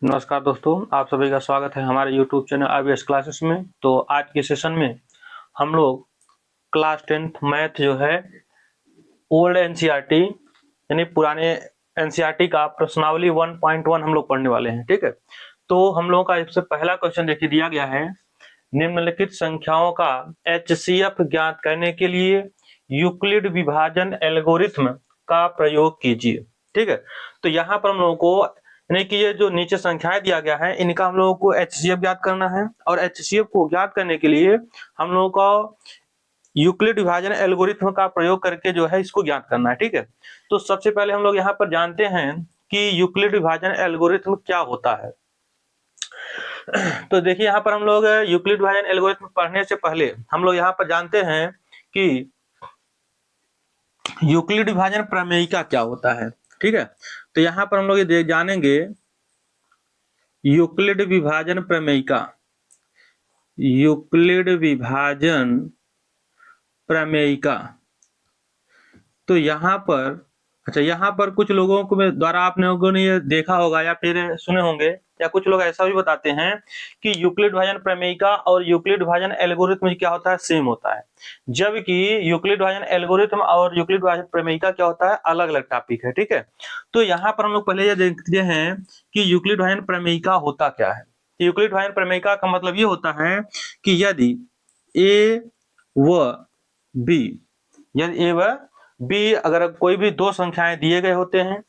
नमस्कार दोस्तों, आप सभी का स्वागत है हमारे YouTube चैनल IBS क्लासेस में। तो आज के सेशन में हम लोग क्लास 10th मैथ जो है ओल्ड एनसीईआरटी यानी पुराने एनसीईआरटी का प्रश्नावली 1.1 हम लोग पढ़ने वाले हैं। ठीक है, तो हम लोगों का इससे पहला क्वेश्चन देखिए दिया गया है, निम्नलिखित संख्याओं का HCF ज्ञात करने के लिए यूक्लिड विभाजन एल्गोरिथम का प्रयोग कीजिए। ठीक है, तो यहाँ पर हम लोगों को यानी कि ये जो नीचे संख्याएं दिया गया है इनका हम लोगों को HCF ज्ञात करना है, और HCF को ज्ञात करने के लिए हम लोगों को यूक्लिड विभाजन एल्गोरिथम का प्रयोग करके जो है इसको ज्ञात करना है। ठीक है, तो सबसे पहले हम लोग यहाँ पर जानते हैं कि यूक्लिड विभाजन एल्गोरिथम क्या होता है। तो देखिए यहाँ पर हम लोग यूक्लिड विभाजन एल्गोरिथम पढ़ने से पहले हम लोग यहाँ पर जानते हैं कि यूक्लिड विभाजन प्रमेयिका क्या होता है। ठीक है, तो यहाँ पर हम लोग ये जानेंगे यूक्लिड विभाजन प्रमेयिका। यूक्लिड विभाजन प्रमेयिका, तो यहाँ पर यहाँ पर कुछ लोगों को द्वारा आप लोगों ने ये देखा होगा या फिर सुने होंगे, या कुछ लोग ऐसा भी बताते हैं कि यूक्लिड विभाजन प्रमेयिका और यूक्लिड विभाजन एल्गोरिथम क्या होता है, सेम होता है, जबकि यूक्लिड विभाजन एल्गोरिथम और यूक्लिड विभाजन प्रमेयिका क्या होता है, अलग अलग टॉपिक है। ठीक है, तो यहाँ पर हम लोग पहले ये देखते हैं कि यूक्लिड विभाजन प्रमेयिका होता क्या है। यूक्लिड विभाजन प्रमेयिका का मतलब ये होता है कि यदि ए व बी, यदि ए व बी अगर कोई भी दो संख्याएं दिए गए होते हैं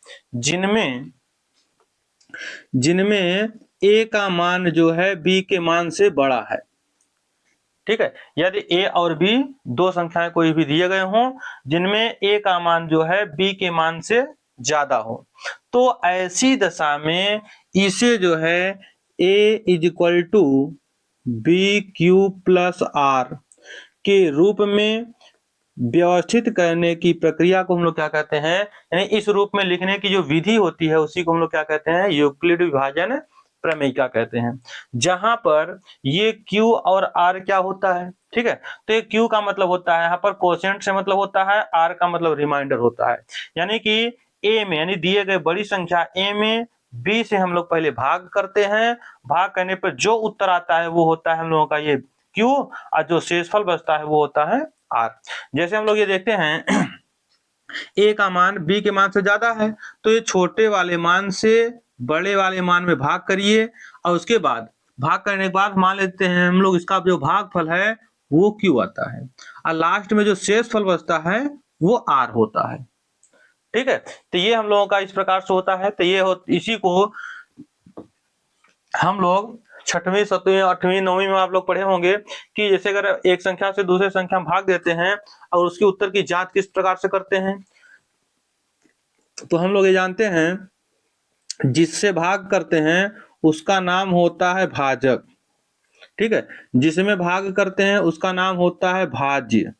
जिनमें ए का मान जो है बी के मान से बड़ा है। ठीक है, यदि ए और बी दो संख्याएं कोई भी दिए गए हों जिनमें ए का मान जो है बी के मान से ज्यादा हो, तो ऐसी दशा में इसे जो है a is equal to B Q plus are के रूप में व्यवस्थित करने की प्रक्रिया को हम लोग क्या कहते हैं, यानी इस रूप में लिखने की जो विधि होती है उसी को हम लोग क्या कहते हैं, यूक्लिड विभाजन प्रमेयिका कहते हैं, जहां पर ये Q और R क्या होता है। ठीक है, तो ये Q का मतलब होता है यहाँ पर कोशेंट से मतलब होता है, R का मतलब रिमाइंडर होता है, यानी कि A में यानी दिए गए बड़ी संख्या A में B से हम लोग पहले भाग करते हैं, भाग करने पर जो उत्तर आता है वो होता है हम लोगों का ये Q, और जो शेषफल बचता है वो होता है R। जैसे हम लोग ये देखते हैं A का मान B के मान से ज्यादा है, तो ये छोटे वाले मान से बड़े वाले मान में भाग करिए, और उसके बाद भाग करने के बाद मान लेते हैं हम लोग इसका जो भागफल है वो Q आता है, और लास्ट में जो शेषफल बचता है वो R होता है। ठीक है, तो ये हम लोगों का इस प्रकार से होता है। तो ये इसी को हम लोग छठवीं, सातवीं, आठवीं, नौवीं में आप लोग पढ़े होंगे कि जैसे अगर एक संख्या से दूसरे संख्या में भाग देते हैं और उसके उत्तर की जांच किस प्रकार से करते हैं, तो हम लोग ये जानते हैं जिससे भाग करते हैं उसका नाम होता है भाजक। ठीक है, जिसमें भाग करते हैं उसका नाम होता है भाज्य,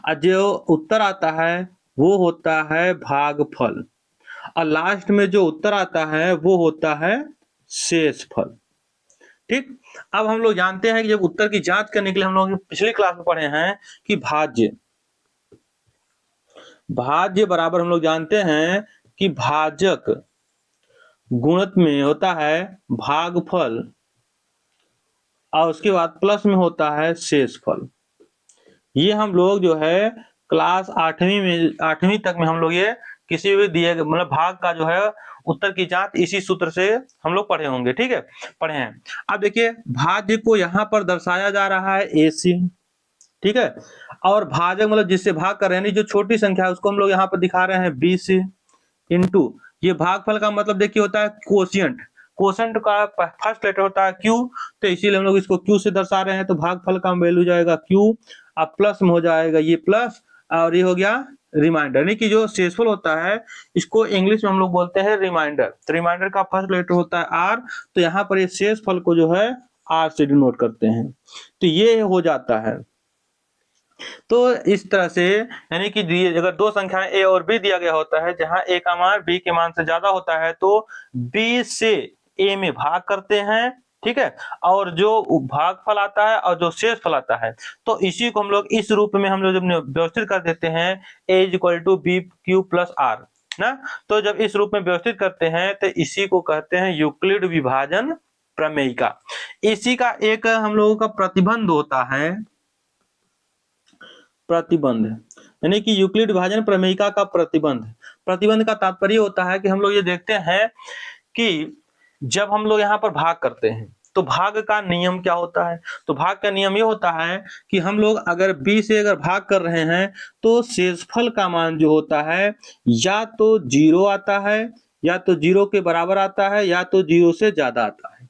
और जो उत्तर आता है वो होता है भागफल, और लास्ट में जो उत्तर आता है वो होता है शेषफल। ठीक, अब हम लोग जानते हैं कि जब उत्तर की जांच करने के लिए हम लोग पिछली क्लास में पढ़े हैं कि भाज्य बराबर हम लोग जानते हैं कि भाजक गुणत में होता है भागफल, और उसके बाद प्लस में होता है शेषफल। ये हम लोग जो है क्लास 8वीं तक में हम लोग ये किसी भी दिए मतलब भाग का जो है उत्तर की जांच इसी सूत्र से हम लोग पढ़े होंगे। ठीक है, पढ़े हैं। अब देखिए भाज्य को यहाँ पर दर्शाया जा रहा है ए से। ठीक है, और भाजक मतलब जिससे भाग कर रहे हैं जो छोटी संख्या है उसको हम लोग यहाँ पर दिखा रहे हैं बी से, इंटू ये भागफल का मतलब देखिए होता है कोशिएंट। कोशिएंट का फर्स्ट लेटर होता है Q, तो इसीलिए हम लोग इसको Q से दर्शा रहे हैं, तो भागफल का वैल्यू जाएगा Q, अब प्लस में हो जाएगा ये प्लस, और ये हो गया रिमाइंडर, यानी कि जो शेषफल होता है इसको इंग्लिश में हम लोग बोलते हैं रिमाइंडर। तो रिमाइंडर का फर्स्ट लेटर होता है R, तो यहाँ पर ये शेषफल को जो है R से डिनोट करते हैं, तो ये हो जाता है। तो इस तरह से यानी कि अगर दो संख्याएं A और B दिया गया होता है जहां A का मान B के मान से ज्यादा होता है तो B से A में भाग करते हैं। ठीक है, और जो भागफल आता है और जो शेषफल आता है, तो इसी को हम लोग इस रूप में हम लोग जब व्यवस्थित कर देते हैं A is equal to B Q plus R, ना। तो जब इस रूप में व्यवस्थित करते हैं तो इसी को कहते हैं यूक्लिड विभाजन प्रमेयिका। इसी का एक हम लोगों का प्रतिबंध होता है, प्रतिबंध, यानी कि यूक्लिड विभाजन प्रमेयिका का प्रतिबंध। प्रतिबंध का तात्पर्य होता है कि हम लोग ये देखते हैं कि जब हम लोग यहाँ पर भाग करते हैं तो भाग का नियम क्या होता है। तो भाग का नियम ये होता है कि हम लोग अगर b से अगर भाग कर रहे हैं तो शेषफल का मान जो होता है या तो 0 आता है, या तो 0 के बराबर आता है, या तो 0 से ज्यादा आता है।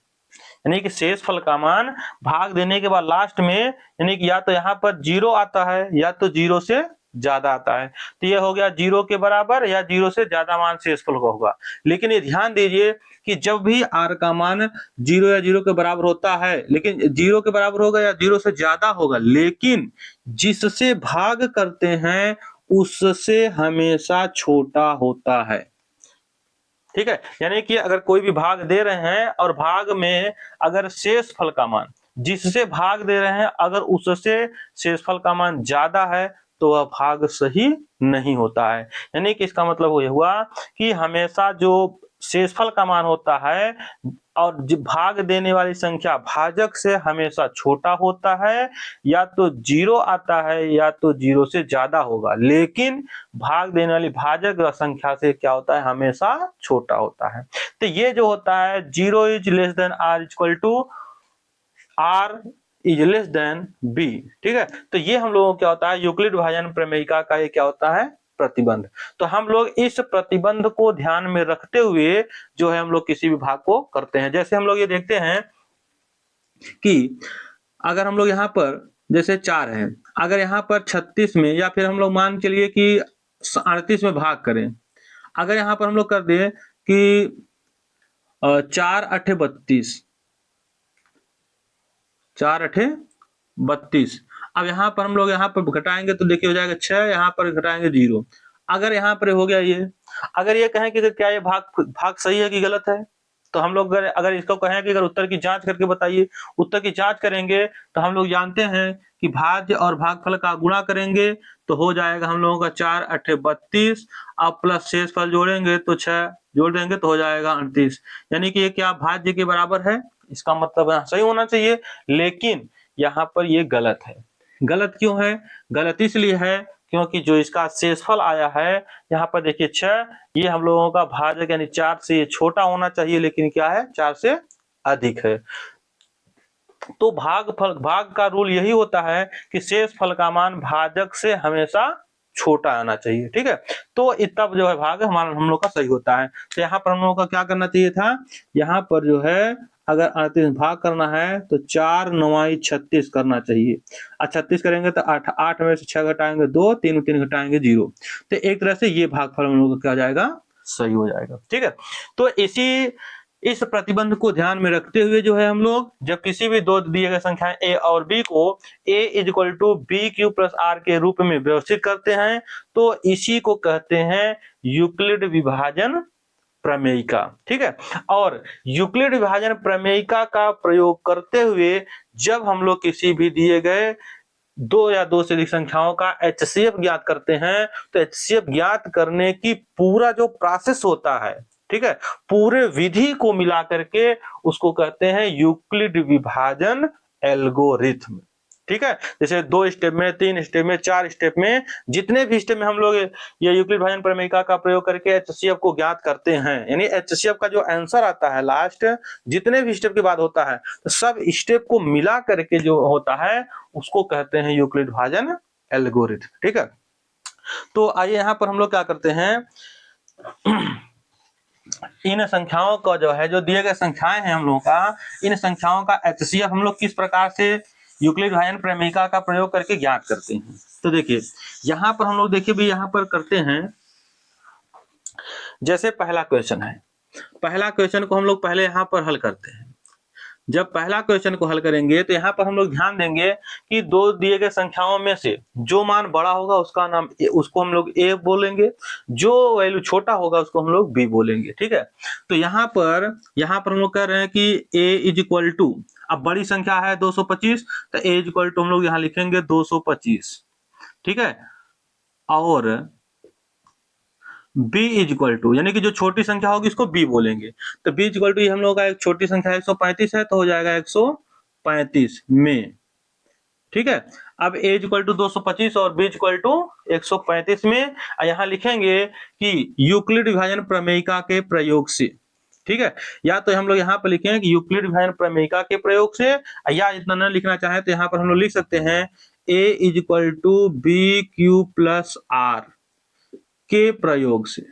यानी कि शेषफल का मान भाग देने के बाद लास्ट में यानी कि या तो यहाँ पर 0 आता है या तो 0 से ज्यादा आता है। तो ये हो गया 0 के बराबर या 0 से ज्यादा मान शेषफल का होगा। लेकिन ये ध्यान दीजिए कि जब भी r का मान 0 या 0 के बराबर होता है, लेकिन 0 के बराबर होगा या 0 से ज्यादा होगा, लेकिन जिससे भाग करते हैं उससे हमेशा छोटा होता है। ठीक है, यानी कि अगर कोई भी भाग दे रहे हैं और भाग में अगर शेषफल का मान जिससे भाग दे रहे हैं अगर उससे शेषफल का मान ज्यादा है तो वह भाग सही नहीं होता है। यानी कि इसका मतलब ये हुआ कि हमेशा जो शेषफल का मान होता है और भाग देने वाली संख्या भाजक से हमेशा छोटा होता है, या तो 0 आता है या तो 0 से ज्यादा होगा, लेकिन भाग देने वाली भाजक संख्या से क्या होता है, हमेशा छोटा होता है। तो ये जो होता है 0 is less than R equal to R is less than B. ठीक है, तो ये हम लोगों को क्या होता है, यूक्लिड विभाजन प्रमेयिका का ये क्या होता है, प्रतिबंध। तो हम लोग इस प्रतिबंध को ध्यान में रखते हुए जो है हम लोग किसी भी भाग को करते हैं। जैसे हम लोग ये देखते हैं कि अगर हम लोग यहाँ पर जैसे 4 है, अगर यहाँ पर 36 में या फिर हम लोग मान चलिए कि 38 में भाग करें, अगर यहाँ पर हम लोग कर दें कि 4 8 32, 4 8 32, अब यहाँ पर हम लोग यहाँ पर घटाएंगे तो देखिए हो जाएगा 6, यहाँ पर घटाएंगे 0। अगर यहाँ पर हो गया ये, अगर ये कहें कि क्या ये भाग सही है कि गलत है, तो हम लोग अगर इसको कहें कि अगर उत्तर की जांच करके बताइए, उत्तर की जांच करेंगे तो हम लोग जानते हैं कि भाज्य और भागफल का गुणा करेंगे तो हो जाएगा हम लोगों का 4 8 32, अब प्लस शेषफल जोड़ेंगे तो 6 जोड़ देंगे तो हो जाएगा 38। यानी कि ये क्या भाज्य के बराबर है, इसका मतलब सही होना चाहिए। लेकिन यहाँ पर ये गलत है। गलत क्यों है, गलत इसलिए है क्योंकि जो इसका शेषफल आया है यहाँ पर देखिए 6, ये हम लोगों का भाजक यानी 4 से ये छोटा होना चाहिए, लेकिन क्या है 4 से अधिक है। तो भाग का रूल यही होता है कि शेषफल का मान भाजक से हमेशा छोटा आना चाहिए। ठीक है, तो तब जो है भाग हमारा हम लोग का सही होता है। तो यहाँ पर हम लोगों का क्या करना चाहिए था, यहाँ पर जो है अगर 38 भाग करना है तो 4 9 36 करना चाहिए। 36 करेंगे तो 8 में से 6 घटाएंगे 2, 3 घटाएंगे 0। तो एक तरह से ये भागफल हम लोग का क्या जाएगा, सही हो जाएगा। ठीक है, तो इस प्रतिबंध को ध्यान में रखते हुए जो है हम लोग जब किसी भी दो दिए गए संख्याएं a और b को a is equal to B Q plus are के रूप में व्यवस्थित करते हैं तो इसी को कहते हैं यूक्लिड विभाजन प्रमेयिका। ठीक है, और यूक्लिड विभाजन प्रमेयिका का प्रयोग करते हुए जब हम लोग किसी भी दिए गए 2 या 2 से अधिक संख्याओं का HCF ज्ञात करते हैं तो HCF ज्ञात करने की पूरा जो प्रोसेस होता है, ठीक है, पूरे विधि को मिला करके उसको कहते हैं यूक्लिड विभाजन एल्गोरिथम। ठीक है, जैसे 2 स्टेप में, 3 स्टेप में, 4 स्टेप में, जितने भी स्टेप में हम लोग ये यूक्लिड विभाजन प्रमेयिका का प्रयोग करके HCF को ज्ञात करते हैं, यानी HCF का जो आंसर आता है लास्ट जितने भी स्टेप के बाद होता है तो सब स्टेप को मिला करके जो होता है उसको कहते हैं यूक्लिड विभाजन एल्गोरिथम। ठीक है, तो आइए यहाँ पर हम लोग क्या करते हैं, इन संख्याओं का जो है जो दिए गए संख्याएं हैं हम लोगों का, इन संख्याओं का HCF हम लोग किस प्रकार से यूक्लिड विभाजन प्रमेयिका का प्रयोग करके ज्ञात करते हैं। तो देखिए यहाँ पर हम लोग देखिए भी यहाँ पर करते हैं, जैसे पहला क्वेश्चन है, पहला क्वेश्चन को हम लोग पहले यहाँ पर हल करते हैं। जब पहला क्वेश्चन को हल करेंगे तो यहाँ पर हम लोग ध्यान देंगे कि 2 दिए गए संख्याओं में से जो मान बड़ा होगा उसका नाम उसको हम लोग a बोलेंगे, जो वैल्यू छोटा होगा उसको हम लोग b बोलेंगे। ठीक है, तो यहाँ पर हम लोग कह रहे हैं कि a इज इक्वल टू, अब बड़ी संख्या है 225 तो a इज इक्वल टू हम लोग यहाँ लिखेंगे 225। ठीक है, और b इज इक्वल टू, यानी कि जो छोटी संख्या होगी इसको b बोलेंगे, तो b इज इक्वल टू ये हम लोग का एक छोटी संख्या 135 है, तो हो जाएगा 135 में। ठीक है, अब a इज इक्वल टू 225 और b इज इक्वल टू 135 में। यहाँ लिखेंगे कि यूक्लिड विभाजन प्रमेयिका के प्रयोग से। ठीक है, या तो हम लोग यहाँ पर लिखें कि यूक्लिड विभाजन प्रमेयिका के प्रयोग से, या इतना न लिखना चाहे तो यहाँ पर हम लोग लिख सकते हैं a is equal to B Q plus are के प्रयोग से।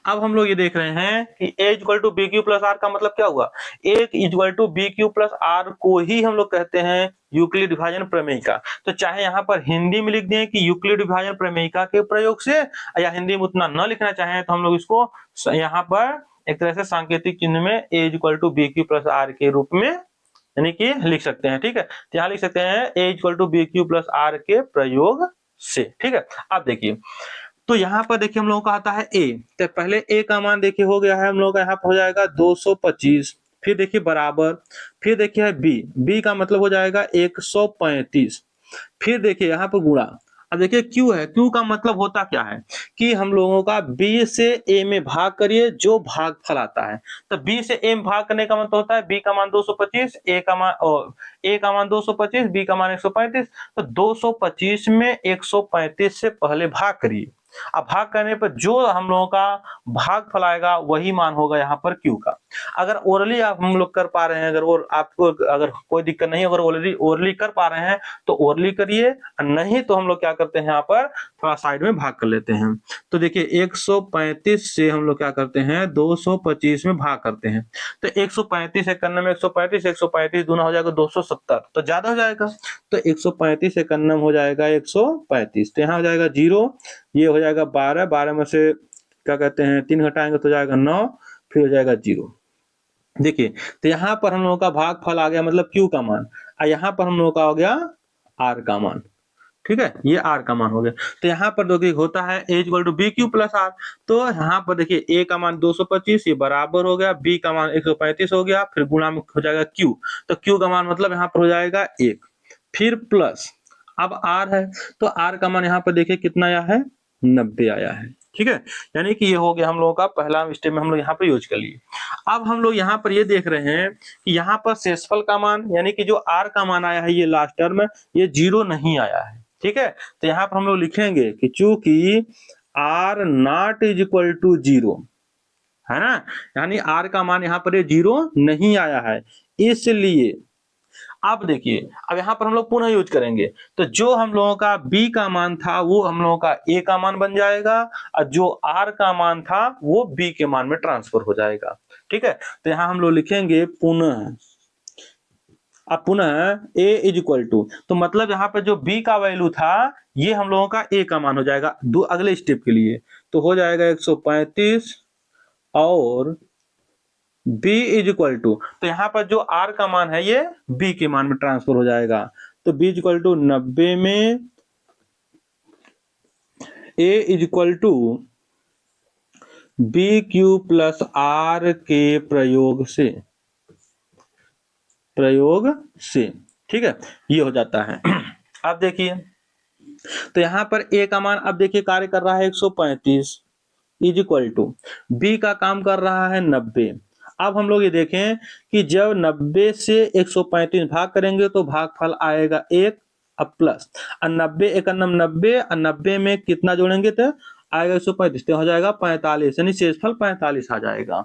अब हम लोग ये देख रहे हैं कि a equal to B Q plus R का मतलब क्या हुआ, a equal to B Q plus R को ही हम लोग कहते हैं यूक्लिड विभाजन प्रमेयिका। तो चाहे यहाँ पर हिंदी में लिख दें कि यूक्लिड विभाजन प्रमेयिका के प्रयोग से, या हिंदी में उतना न लिखना चाहें तो हम लोग इसको यहाँ पर एक तरह से सांकेतिक चिन्ह में a equal to B Q plus are के रूप में यानी कि लिख सकते हैं। ठीक है, तो यहाँ लिख सकते हैं a equal to B Q plus are के प्रयोग से। ठीक है, अब देखिए, तो यहाँ पर देखिए हम लोगों का आता है a, तो पहले a का मान देखिए हो गया है हम लोग का, यहाँ पर हो जाएगा 225, फिर देखिए बराबर, फिर देखिए है b का मतलब हो जाएगा 135, फिर देखिए यहाँ पर गुणा। अब देखिए q है, q का मतलब होता क्या है कि हम लोगों का b से a में भाग करिए, जो भागफल आता है। तो b से a में भाग करने का मतलब होता है b का मान 225, a का मान 225, b का मान 135। तो 225 में 135 से पहले भाग करिए। अब भाग करने पर जो हम लोगों का भागफल आएगा वही मान होगा यहाँ पर q का। अगर ओरली आप हम लोग कर पा रहे हैं, अगर आपको अगर कोई दिक्कत नहीं, अगर ओरली कर पा रहे हैं तो ओरली करिए, नहीं तो हम लोग क्या करते हैं यहाँ पर थोड़ा साइड में भाग कर लेते हैं। तो देखिए 135 से हम लोग क्या करते हैं 225 में भाग करते हैं, तो 135 51 में 135 135 दूना हो जाएगा 270, तो ज्यादा हो जाएगा, तो 135 51 हो जाएगा 135, तो यहाँ हो जाएगा 0, ये हो जाएगा 12, 12 में से क्या कहते हैं 3 घटाएंगे तो जाएगा 9, फिर हो जाएगा 0। देखिए, तो यहाँ पर हम लोगों का भागफल आ गया मतलब Q का मान, और यहाँ पर हम लोगों का हो गया R का मान। ठीक है, ये R का मान हो गया। तो यहाँ पर देखिए होता है a equal to B Q plus R, तो यहाँ पर देखिए a का मान 225, ये बराबर हो गया, b का मान 135 हो गया, फिर गुणा में हो जाएगा q, तो q का मान मतलब यहाँ पर हो जाएगा 1, फिर प्लस, अब r है तो r का मान यहाँ पर देखिए कितना आया है 90 आया है। ठीक है, यानी कि ये हो गया हम लोगों का पहला स्टेप में हम लोग यहाँ पर यूज कर लिए। अब हम लोग यहाँ पर ये देख रहे हैं कि यहाँ पर शेषफल का मान यानी कि जो r का मान आया है ये लास्ट टर्म ये 0 नहीं आया है। ठीक है, तो यहाँ पर हम लोग लिखेंगे कि चूंकि r not is equal to 0 है ना, यानी r का मान यहाँ पर 0 नहीं आया है, इसलिए अब देखिए, अब यहाँ पर हम लोग पुनः यूज करेंगे, तो जो हम लोगों का b का मान था वो हम लोगों का a का मान बन जाएगा, और जो r का मान था वो b के मान में ट्रांसफर हो जाएगा। ठीक है, तो यहाँ हम लोग लिखेंगे पुनः, अब पुनः a इज इक्वल टू, तो मतलब यहाँ पे जो b का वैल्यू था ये हम लोगों का a का मान हो जाएगा दो अगले स्टेप के लिए, तो हो जाएगा 135 और b इज इक्वल टू, तो यहाँ पर जो r का मान है ये b के मान में ट्रांसफर हो जाएगा, तो b इज इक्वल टू 90 में a is equal to B Q plus are के प्रयोग से। ठीक है, ये हो जाता है। अब देखिए, तो यहाँ पर a का मान अब देखिए कार्य कर रहा है 135 इज इक्वल टू b का काम कर रहा है 90। अब हम लोग ये देखें कि जब 90 से 135 भाग करेंगे तो भागफल आएगा 1, अब प्लस 90 91 90, और 90 में कितना जोड़ेंगे तो आएगा 135, तो हो जाएगा 45, यानी शेषफल 45 आ जाएगा।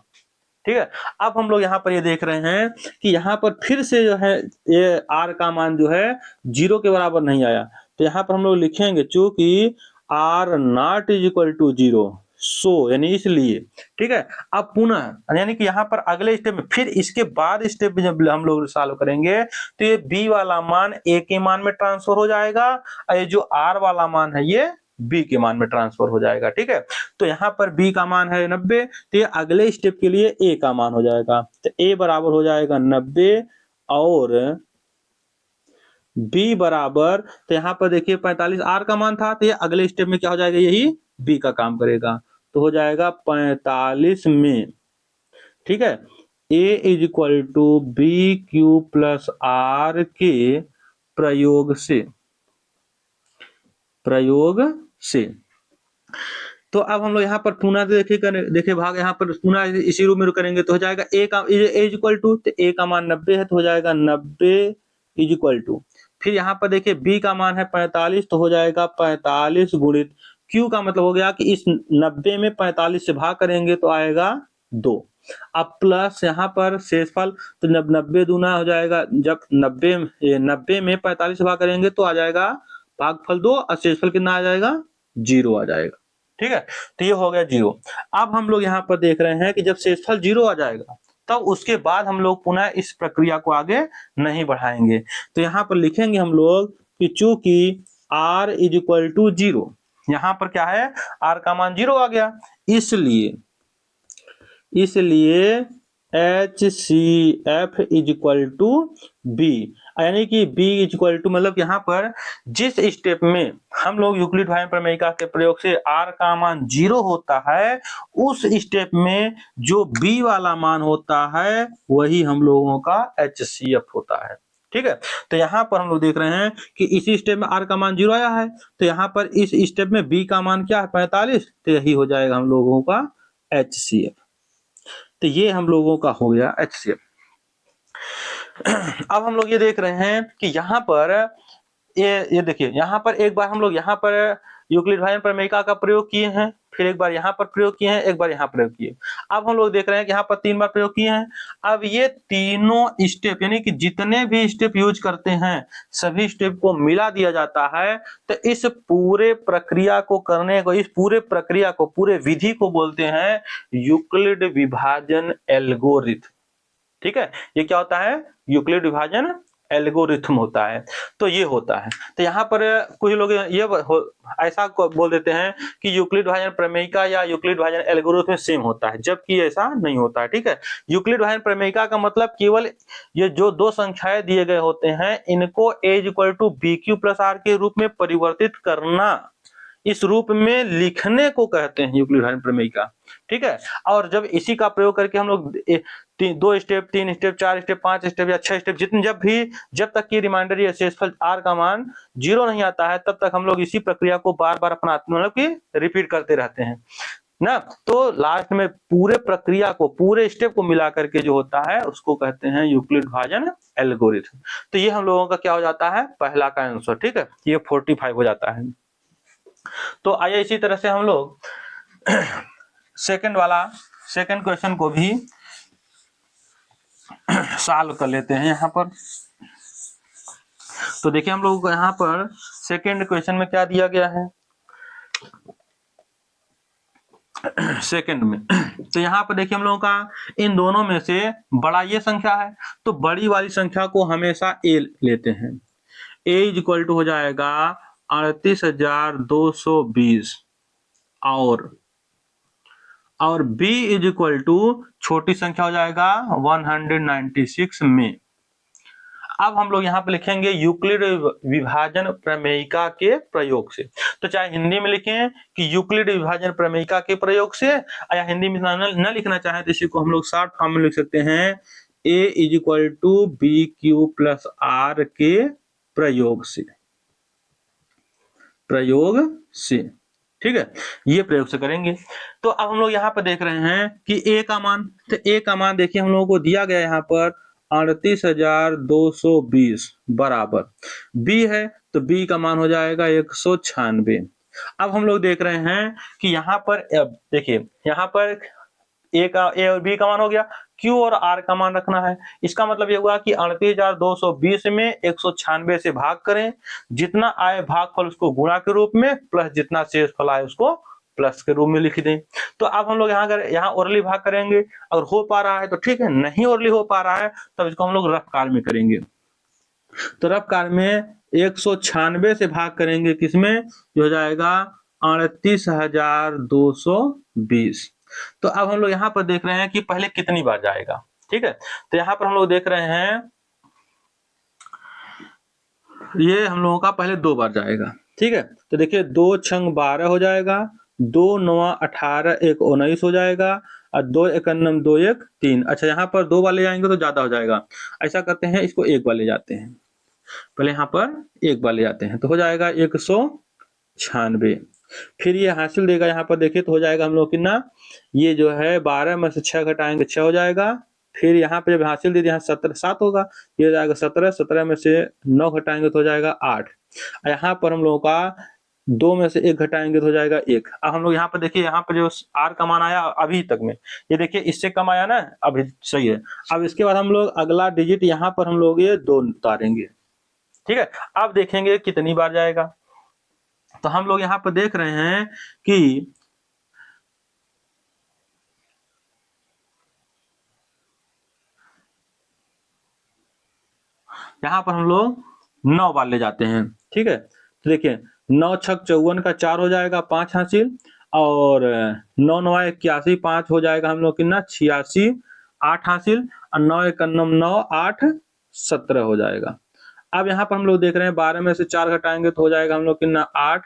ठीक है, अब हम लोग यहाँ पर ये देख रहे हैं कि यहाँ पर फिर से जो है ये r का मान जो है 0 के बराबर नहीं आया, तो यहाँ पर हम लोग लिखेंगे चूंकि r not is equal to 0 so, यानी इसलिए। ठीक है, अब पुनः यानी कि यहाँ पर अगले स्टेप में फिर इसके बाद स्टेप में जब हम लोग सॉल्व करेंगे तो ये b वाला मान a के मान में ट्रांसफर हो जाएगा, और ये जो r वाला मान है ये b के मान में ट्रांसफर हो जाएगा। ठीक है, तो यहाँ पर b का मान है 90, तो ये अगले स्टेप के लिए a का मान हो जाएगा, तो a बराबर हो जाएगा 90 और b बराबर, तो यहाँ पर देखिए 45 r का मान था, तो ये अगले स्टेप में क्या हो जाएगा यही b का काम करेगा, तो हो जाएगा 45 में। ठीक है, a is equal to B Q plus are के प्रयोग प्रयोग से। तो अब हम लोग यहाँ पर पुनः देखे भाग, यहाँ पर पुनः इसी रूप में करेंगे तो हो जाएगा ए का इज इक्वल टू, तो ए का मान 90 है तो हो जाएगा 90 इज इक्वल टू, फिर यहाँ पर देखिए बी का मान है 45 तो हो जाएगा 45 गुणित क्यू का मतलब हो गया कि इस 90 में 45 से भाग करेंगे तो आएगा 2। अब प्लस यहाँ पर शेषफल, तो 90 दूना हो जाएगा, जब 90 में 45 से भाग करेंगे तो आ जाएगा भागफल 2 और शेषफल कितना आ जाएगा 0 आ जाएगा। ठीक है, तो ये हो गया 0। अब हम लोग यहाँ पर देख रहे हैं कि जब शेषफल 0 आ जाएगा तब उसके बाद हम लोग पुनः इस प्रक्रिया को आगे नहीं बढ़ाएंगे। तो यहाँ पर लिखेंगे हम लोग कि चूंकि r इज इक्वल टू 0, यहाँ पर क्या है r का मान 0 आ गया, इसलिए HCF is equal to B, यानी कि B इज इक्वल टू मतलब यहाँ पर जिस स्टेप में हम लोग यूक्लिड भाजन प्रमेयिका के प्रयोग से R का मान 0 होता है, उस स्टेप में जो B वाला मान होता है वही हम लोगों का HCF होता है। ठीक है, तो यहाँ पर हम लोग देख रहे हैं कि इसी स्टेप में R का मान 0 आया है, तो यहाँ पर इस स्टेप में B का मान क्या है 45, तो यही हो जाएगा हम लोगों का HCF। तो ये हम लोगों का हो गया HCF। अब हम लोग ये देख रहे हैं कि यहाँ पर ये देखिए, यहाँ पर एक बार हम लोग यहाँ पर यूक्लिड भाजन प्रमेयिका का प्रयोग किए हैं, फिर एक बार यहाँ पर प्रयोग किए हैं, एक बार यहाँ प्रयोग किए। अब हम लोग देख रहे हैं कि यहाँ पर 3 बार प्रयोग किए हैं। अब ये तीनों स्टेप यानी कि जितने भी स्टेप यूज करते हैं सभी स्टेप को मिला दिया जाता है, तो इस पूरे प्रक्रिया को करने को, इस पूरे प्रक्रिया को, पूरे विधि को बोलते हैं यूक्लिड विभाजन एल्गोरिथम। ठीक है, ये क्या होता है यूक्लिड विभाजन एल्गोरिथम होता है। तो ये होता है, तो यहाँ पर कुछ लोग ये ऐसा बोल देते हैं कि यूक्लिड विभाजन प्रमेयिका या यूक्लिड विभाजन एल्गोरिथम सेम होता है, जबकि ऐसा नहीं होता है। ठीक है, यूक्लिड विभाजन प्रमेयिका का मतलब केवल ये जो दो संख्याएं दिए गए होते हैं इनको a equal to B Q plus are के रूप में परिवर्तित करना, इस रूप में लिखने को कहते हैं यूक्लिड विभाजन प्रमेयिका। ठीक है, और जब इसी का प्रयोग करके हम लोग 2 स्टेप, 3 स्टेप, 4 स्टेप, 5 स्टेप या 6 स्टेप जब तक कि रिमाइंडर या शेषफल r का मान 0 नहीं आता है तब तक हम लोग इसी प्रक्रिया को बार बार अपनाते मतलब कि रिपीट करते रहते हैं ना। तो लास्ट में पूरे प्रक्रिया को, पूरे स्टेप को मिला करके जो होता है उसको कहते हैं यूक्लिड विभाजन एल्गोरिथम। तो ये हम लोगों का क्या हो जाता है पहला का आंसर। ठीक है, ये 45 हो जाता है। तो आइए इसी तरह से हम लोग सेकंड क्वेश्चन को भी सॉल्व कर लेते हैं यहाँ पर। तो देखिए हम लोगों को यहाँ पर सेकंड क्वेश्चन में क्या दिया गया है सेकंड में। तो यहाँ पर देखिए हम लोगों का इन दोनों में से बड़ा ये संख्या है, तो बड़ी वाली संख्या को हमेशा a लेते हैं। a इज इक्वल टू हो जाएगा 38,220 और b इज इक्वल टू छोटी संख्या हो जाएगा 196 में। अब हम लोग यहाँ पे लिखेंगे यूक्लिड विभाजन प्रमेयिका के प्रयोग से। तो चाहे हिंदी में लिखें कि यूक्लिड विभाजन प्रमेयिका के प्रयोग से, या हिंदी में न लिखना चाहें तो इसी को हम लोग शॉर्ट फॉर्म में लिख सकते हैं a is equal to B Q plus are के प्रयोग से। ठीक है, ये प्रयोग से करेंगे। तो अब हम लोग यहाँ पर देख रहे हैं कि a का मान, तो a का मान देखिए हम लोगों को दिया गया यहाँ पर 38,220 बराबर b है, तो b का मान हो जाएगा 196। अब हम लोग देख रहे हैं कि यहाँ पर देखिए यहाँ पर a और b का मान हो गया, q और r का मान रखना है। इसका मतलब ये हुआ कि 38,220 में 196 से भाग करें, जितना आए भागफल उसको गुणा के रूप में प्लस जितना शेषफल आए उसको प्लस के रूप में लिख दें। तो अब हम लोग यहाँ ओरली भाग करेंगे, अगर हो पा रहा है तो ठीक है, नहीं ओरली हो पा रहा है तब इसको हम लोग रफ कार में करेंगे। तो रफ कार में 196 से भाग करेंगे किसमें, जो हो जाएगा 38,220। तो अब हम लोग यहाँ पर देख रहे हैं कि पहले कितनी बार जाएगा। ठीक है, तो यहाँ पर हम लोग देख रहे हैं ये हम लोगों का पहले 2 बार जाएगा। ठीक है, तो देखिए 2 छंग 12 हो जाएगा, 2 9 18 1 19 हो जाएगा और 2 1 9 2 1 3। अच्छा, यहाँ पर 2 वाले जाएंगे तो ज्यादा हो जाएगा, ऐसा करते हैं इसको 1 वाले जाते हैं, पहले यहाँ पर 1 वाले जाते हैं तो हो जाएगा 101 96। फिर ये हासिल देगा, यहाँ पर देखिए तो हो जाएगा हम लोग कितना, ये जो है 12 में से 6 घटाएंगे 6 हो जाएगा। फिर यहाँ पे जब हासिल दे दिया, यहाँ 17 7 होगा, ये हो जाएगा 17, 17 में से 9 घटाएंगे तो हो जाएगा 8। यहाँ पर हम लोगों का 2 में से 1 घटाएंगे तो हो जाएगा 1। अब हम लोग यहाँ पर देखिए, यहाँ पर जो r का मान आया अभी तक में, ये देखिए इससे कम आया ना, अभी सही है। अब इसके बाद हम लोग अगला डिजिट यहाँ पर हम लोग ये 2 उतारेंगे, ठीक है। अब देखेंगे कितनी बार जाएगा। तो हम लोग यहाँ पर देख रहे हैं कि यहाँ पर हम लोग 9 बार ले जाते हैं, ठीक है। तो देखिए 9 छक 54 का 4 हो जाएगा 5 हासिल, और 9 9 81 5 हो जाएगा हम लोग कितना 86 8 हासिल, और 9 1 9 8 17 हो जाएगा। अब यहाँ पर हम लोग देख रहे हैं 12 में से 4 घटाएंगे तो हो जाएगा हम लोग कितना 8,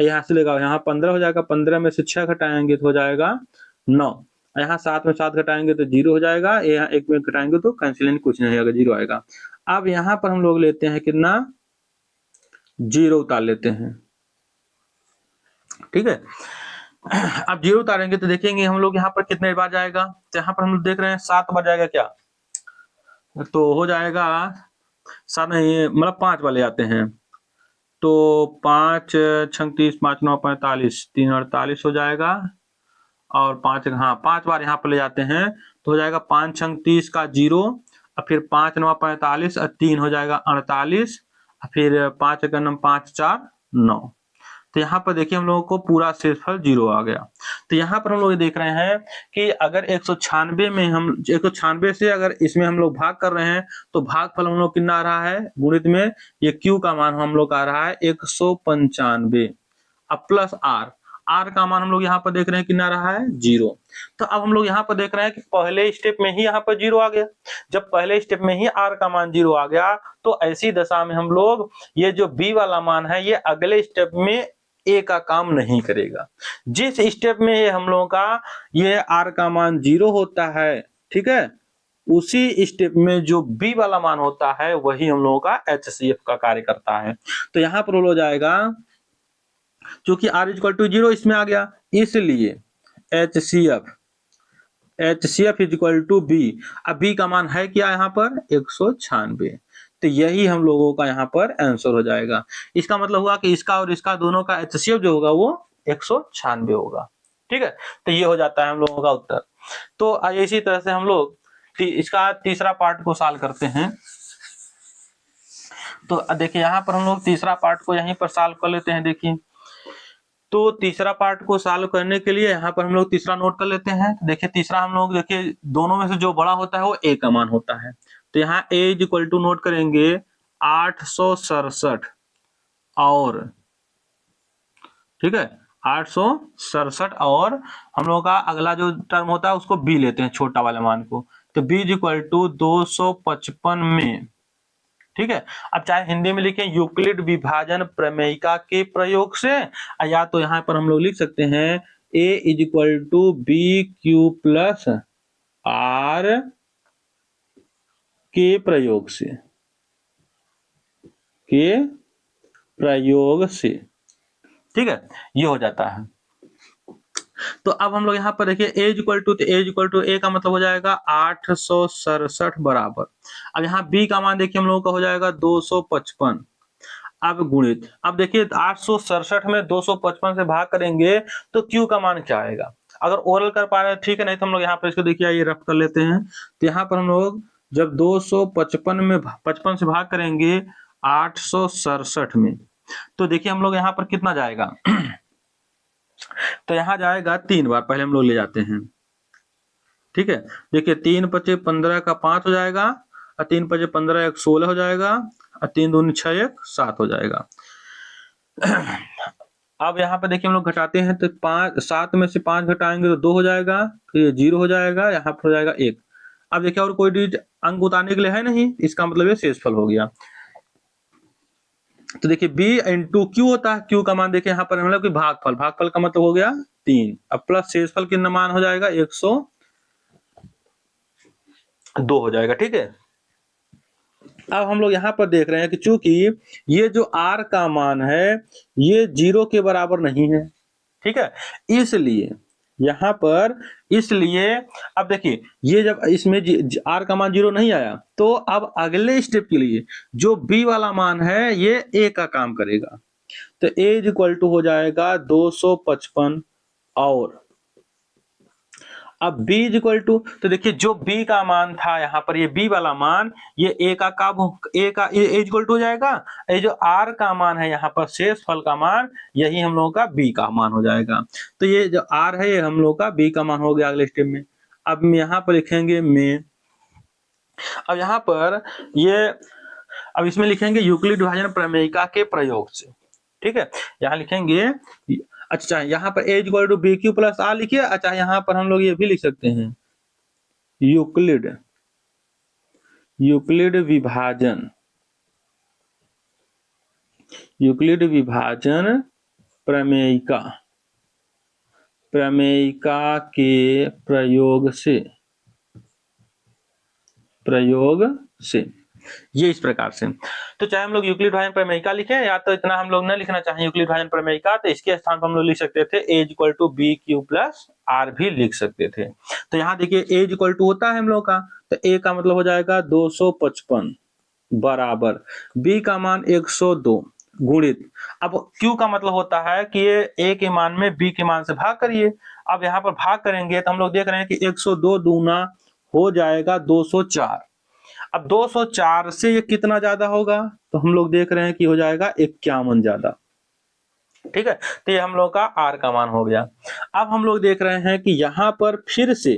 यहाँ से लेगा यहाँ 15 हो जाएगा, 15 में से 6 घटाएंगे तो हो जाएगा 9, यहाँ 7 में 7 घटाएंगे तो 0 हो जाएगा, यहाँ 1 में घटाएंगे तो कैंसिल कुछ नहीं आएगा, 0 आएगा। अब यहाँ पर हम लोग लेते हैं कितना 0 उतार लेते हैं, ठीक है। अब 0 उतारेंगे तो देखेंगे हम लोग यहाँ पर कितने बार जाएगा। तो यहाँ पर हम लोग देख रहे हैं 7 बार जाएगा क्या, तो हो जाएगा 7 नहीं मतलब 5 वाले आते हैं, तो 5 36 5 9 45 3 48 हो जाएगा, और 5 हाँ 5 बार यहाँ पर ले जाते हैं तो हो जाएगा 5 36 का 0, और फिर 5 9 45 और 3 हो जाएगा 48, और फिर 5 1 9 5 4 9। तो यहाँ पर देखिए हम लोगों को पूरा शेषफल 0 आ गया। तो यहाँ पर हम लोग देख रहे हैं कि अगर 196 में हम 196 से अगर इसमें हम लोग भाग कर रहे हैं तो भागफल हम लोग कितना आ रहा है गुणित में, ये q का मान हम लोग आ रहा है 195, अब प्लस r का मान हम लोग यहाँ पर देख रहे हैं कितना रहा है 0। तो अब हम लोग यहाँ पर देख रहे हैं कि पहले स्टेप में ही यहाँ पर 0 आ गया। जब पहले स्टेप में ही r का मान 0 आ गया तो ऐसी दशा में हम लोग ये जो b वाला मान है ये अगले स्टेप में a का काम नहीं करेगा। जिस स्टेप में ये हम लोगों का ये r का मान 0 होता है, ठीक है, उसी स्टेप में जो b वाला मान होता है वही हम लोगों का HCF का कार्य करता है। तो यहाँ पर हो जाएगा क्योंकि r इक्वल टू 0 इसमें आ गया, इसलिए HCF इक्वल टू b। अब b का मान है क्या यहाँ पर 196, तो यही हम लोगों का यहाँ पर आंसर हो जाएगा। इसका मतलब हुआ कि इसका और इसका दोनों का HCF जो होगा वो 196 होगा, ठीक है। तो ये हो जाता है हम लोगों का उत्तर। तो इसी तरह से हम लोग इसका तीसरा पार्ट को सॉल्व करते हैं। तो देखिए यहाँ पर हम लोग तीसरा पार्ट को यहीं पर सॉल्व कर लेते हैं। देखिए तो तीसरा पार्ट को सॉल्व करने के लिए यहाँ पर हम लोग तीसरा नोट कर लेते हैं। देखिए तीसरा हम लोग देखिए दोनों में से जो बड़ा होता है वो a का मान होता है। तो यहाँ a इक्वल टू नोट करेंगे 867, और ठीक है 867, और हम लोग का अगला जो टर्म होता है उसको b लेते हैं छोटा वाले मान को, तो b इक्वल टू 255 में, ठीक है। अब चाहे हिंदी में लिखें यूक्लिड विभाजन प्रमेयिका के प्रयोग से, या तो यहाँ पर हम लोग लिख सकते हैं a equal to B Q plus are के प्रयोग से, ठीक है, ये हो जाता है। तो अब हम लोग यहाँ पर देखिए a इक्वल टू, a का मतलब हो जाएगा 867 बराबर, अब यहाँ b का मान देखिए हम लोगों का हो जाएगा 255, अब गुणित, अब देखिए 867 में 255 से भाग करेंगे तो q का मान क्या आएगा। अगर ओरल कर पा रहे हैं ठीक है, नहीं तो हम लोग यहाँ पर इसको देखिए ये रफ कर लेते हैं। तो यहाँ पर हम लोग जब 255 में 55 से भाग करेंगे 867 में, तो देखिए हम लोग यहाँ पर कितना जाएगा तो यहाँ जाएगा 3 बार, पहले हम लोग ले जाते हैं, ठीक है। देखिए 3 पचे 15 का 5 हो जाएगा, और 3 पचे 15 1 16 हो जाएगा, और 3 दूनी 6 1 7 हो जाएगा। अब यहाँ पे देखिए हम लोग घटाते हैं तो 7 में से 5 घटाएंगे तो 2 हो जाएगा, तो ये 0 हो जाएगा, यहाँ पर हो जाएगा 1। अब देखिए और कोई अंक उतारने के लिए है नहीं, इसका मतलब ये शेषफल हो गया। तो देखिए b इंटू क्यू होता है, क्यू का मान देखिए यहाँ पर मतलब कि भागफल, भागफल का मतलब हो गया 3, अब प्लस शेषफल कितना मान हो जाएगा 102 हो जाएगा, ठीक है। अब हम लोग यहाँ पर देख रहे हैं कि चूंकि ये जो r का मान है ये 0 के बराबर नहीं है, ठीक है, इसलिए यहाँ पर, इसलिए अब देखिए ये जब इसमें r का मान 0 नहीं आया तो अब अगले स्टेप के लिए जो b वाला मान है ये a का काम करेगा, तो a इज इक्वल टू हो जाएगा 255 और अब b इज इक्वल टू, तो देखिए जो b का मान था यहाँ पर ये b वाला मान ये a का a का इज इक्वल टू हो जाएगा, ये जो r का मान है यहाँ पर शेषफल का मान यही हम लोगों का b का मान हो जाएगा। तो ये जो r है ये हम लोग का b का मान हो गया अगले स्टेप में। अब यहाँ पर लिखेंगे में, अब यहाँ पर ये, अब इसमें लिखेंगे यूक्लिड विभाजन प्रमेयिका के प्रयोग से, ठीक है, यहाँ लिखेंगे, अच्छा यहाँ पर a equal to B Q plus R लिखिए। अच्छा यहाँ पर हम लोग ये भी लिख सकते हैं यूक्लिड विभाजन प्रमेयिका के प्रयोग से ये इस प्रकार से। तो चाहे हम लोग यूक्लिड विभाजन प्रमेयिका लिखें या तो इतना हम लोग न लिखना चाहें यूक्लिड विभाजन प्रमेयिका, तो इसके स्थान पर हम लोग लिख सकते थे a equal to B Q plus R भी लिख सकते थे। तो यहाँ देखिए a इक्वल टू होता है हम लोग का, तो a का मतलब हो जाएगा 255 बराबर b का मान 102 गुणित, अब q का मतलब होता है कि ये a के मान में b के मान से भाग करिए। अब यहाँ पर भाग करेंगे तो हम लोग देख रहे हैं कि 102 दूना हो जाएगा 204। अब 204 से ये कितना ज्यादा होगा, तो हम लोग देख रहे हैं कि हो जाएगा 51 ज्यादा, ठीक है, तो ये हम लोग का r का मान हो गया। अब हम लोग देख रहे हैं कि यहाँ पर फिर से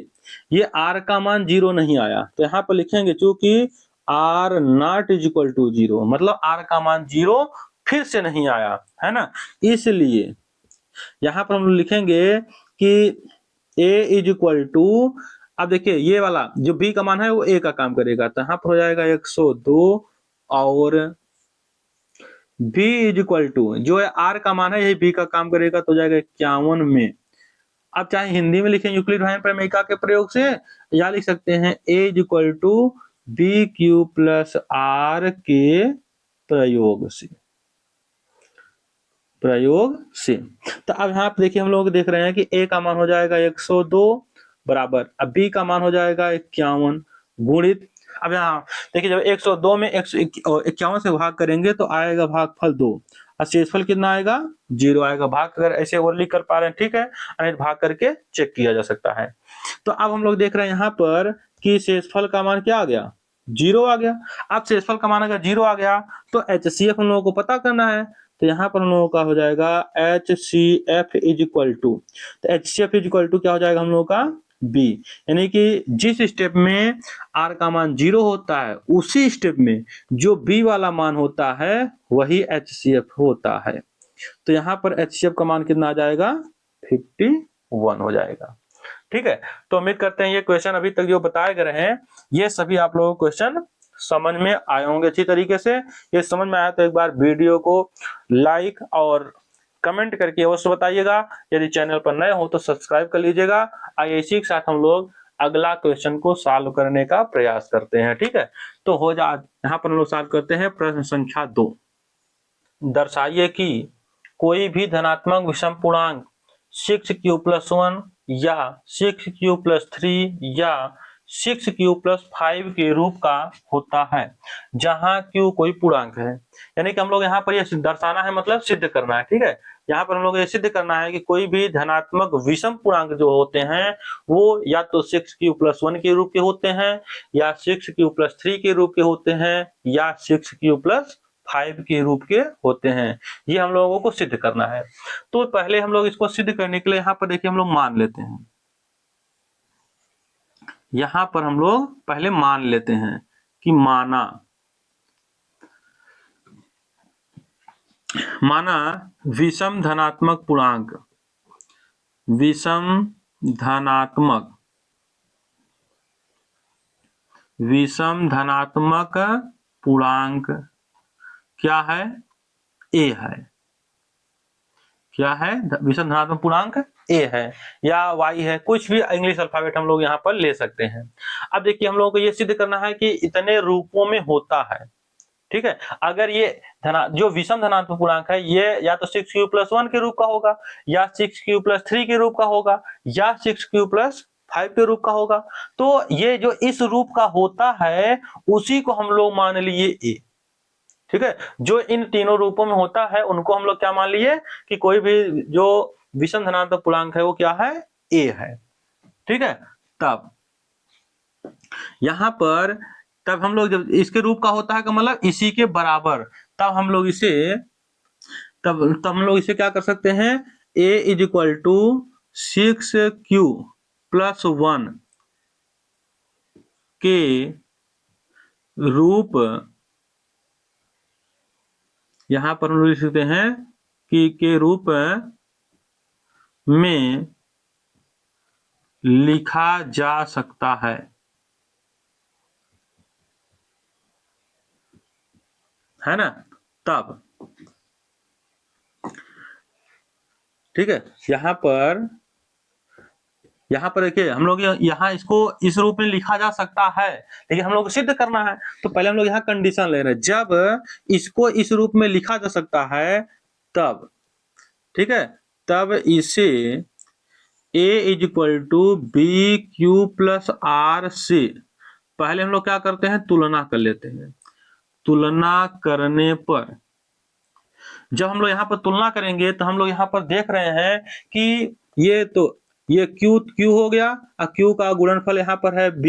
ये r का मान 0 नहीं आया, तो यहाँ पर लिखेंगे चूंकि r not is equal to 0, मतलब r का मान 0 फिर से नहीं आया है ना, इसलिए यहाँ पर हम लोग लिखेंगे कि a इज इक्वल टू, अब देखिए ये वाला जो b का मान है वो a का काम करेगा, तो यहाँ पर हो जाएगा 102 और b इज इक्वल टू जो है r का मान है यही b का काम करेगा, तो हो जाएगा 51 में। अब चाहे हिंदी में लिखें यूक्लिड विभाजन प्रमेयिका के प्रयोग से, या लिख सकते हैं a is equal to B Q plus are के प्रयोग से। तो अब यहाँ पे देखिए हम लोग देख रहे हैं कि a का मान हो जाएगा 102 बराबर, अब b का मान हो जाएगा 51 गुणित, अब यहाँ देखिए जब 102 में 151 से भाग करेंगे तो आएगा भागफल 2 और शेषफल कितना आएगा 0 आएगा। भाग अगर ऐसे ओरली कर पा रहे हैं ठीक है, नहीं भाग करके चेक किया जा सकता है। तो अब हम लोग देख रहे हैं यहाँ पर कि शेषफल का मान क्या आ गया 0 आ गया। अब शेषफल का मान अगर 0 आ गया तो HCF हम लोगों को पता करना है, तो यहाँ पर हम लोगों का हो जाएगा HCF इज इक्वल टू, तो HCF इज इक्वल टू क्या हो जाएगा हम लोगों का B, यानी कि जिस स्टेप में R का मान 0 होता है उसी स्टेप में जो B वाला मान होता है वही HCF होता है। तो यहाँ पर HCF का मान कितना आ जाएगा 51 हो जाएगा, ठीक है। तो उम्मीद करते हैं ये क्वेश्चन अभी तक जो बताए गए हैं ये सभी आप लोगों को क्वेश्चन समझ में आए होंगे अच्छी तरीके से। ये समझ में आया तो एक बार वीडियो को लाइक और कमेंट करके अवश्य बताइएगा। यदि चैनल पर नए हो तो सब्सक्राइब कर लीजिएगा। आइए इसी के साथ हम लोग अगला क्वेश्चन को सॉल्व करने का प्रयास करते हैं, ठीक है। तो हो जा यहाँ पर हम लोग सॉल्व करते हैं प्रश्न संख्या 2। दर्शाइए कि कोई भी धनात्मक विषम पूर्णांक 6q+1 या 6q+3 या 6q+5 के रूप का होता है जहां q कोई पूर्णांक है। यानी कि हम लोग यहाँ पर ये दर्शाना है मतलब सिद्ध करना है, ठीक है। यहाँ पर हम लोग ये सिद्ध करना है कि कोई भी धनात्मक विषम पूर्णांक जो होते हैं वो या तो 6q+1 के रूप के होते हैं या 6q+3 के रूप के होते हैं या 6q+5 के रूप के होते हैं। ये हम लोगों को सिद्ध करना है। तो पहले हम लोग इसको सिद्ध करने के लिए यहाँ पर देखिए हम लोग मान लेते हैं। यहाँ पर हम लोग पहले मान लेते हैं कि माना विषम धनात्मक पूर्णांक क्या है a है, क्या है विषम धनात्मक पूर्णांक a है या y है, कुछ भी इंग्लिश अल्फाबेट हम लोग यहाँ पर ले सकते हैं। अब देखिए हम लोगों को ये सिद्ध करना है कि इतने रूपों में होता है, ठीक है। अगर ये जो विषम धनात्मक पूर्णांक है ये या तो 6q+1 के रूप का होगा, या 6q+3 के रूप का होगा, या 6q+5 के रूप का होगा। तो ये जो इस रूप का होता है उसी को हम लोग मान लिए a। ठीक है, जो इन तीनों रूपों में होता है उनको हम लोग क्या मान लिए कि कोई भी जो विषम धनात्मक पूर्णांक है वो क्या है, a है। ठीक है, तब यहां पर तब हम लोग जब इसके रूप का होता है का मतलब इसी के बराबर, तब हम लोग इसे हम लोग इसे क्या कर सकते हैं, a is equal to 6q+1 के रूप, यहां पर हम लोग लिख सकते हैं कि के रूप में लिखा जा सकता है ना। तब ठीक है, यहां पर देखिए हम लोग यहाँ इसको इस रूप में लिखा जा सकता है, लेकिन हम लोग को सिद्ध करना है तो पहले हम लोग यहाँ कंडीशन ले रहे हैं, जब इसको इस रूप में लिखा जा सकता है तब, ठीक है, तब इसे a is equal to BQ+R से पहले हम लोग क्या करते हैं, तुलना कर लेते हैं। तुलना करने पर जब हम लोग यहाँ पर तुलना करेंगे तो हम लोग यहाँ पर देख रहे हैं कि ये Q हो गया और Q का गुणनफल यहाँ पर है B,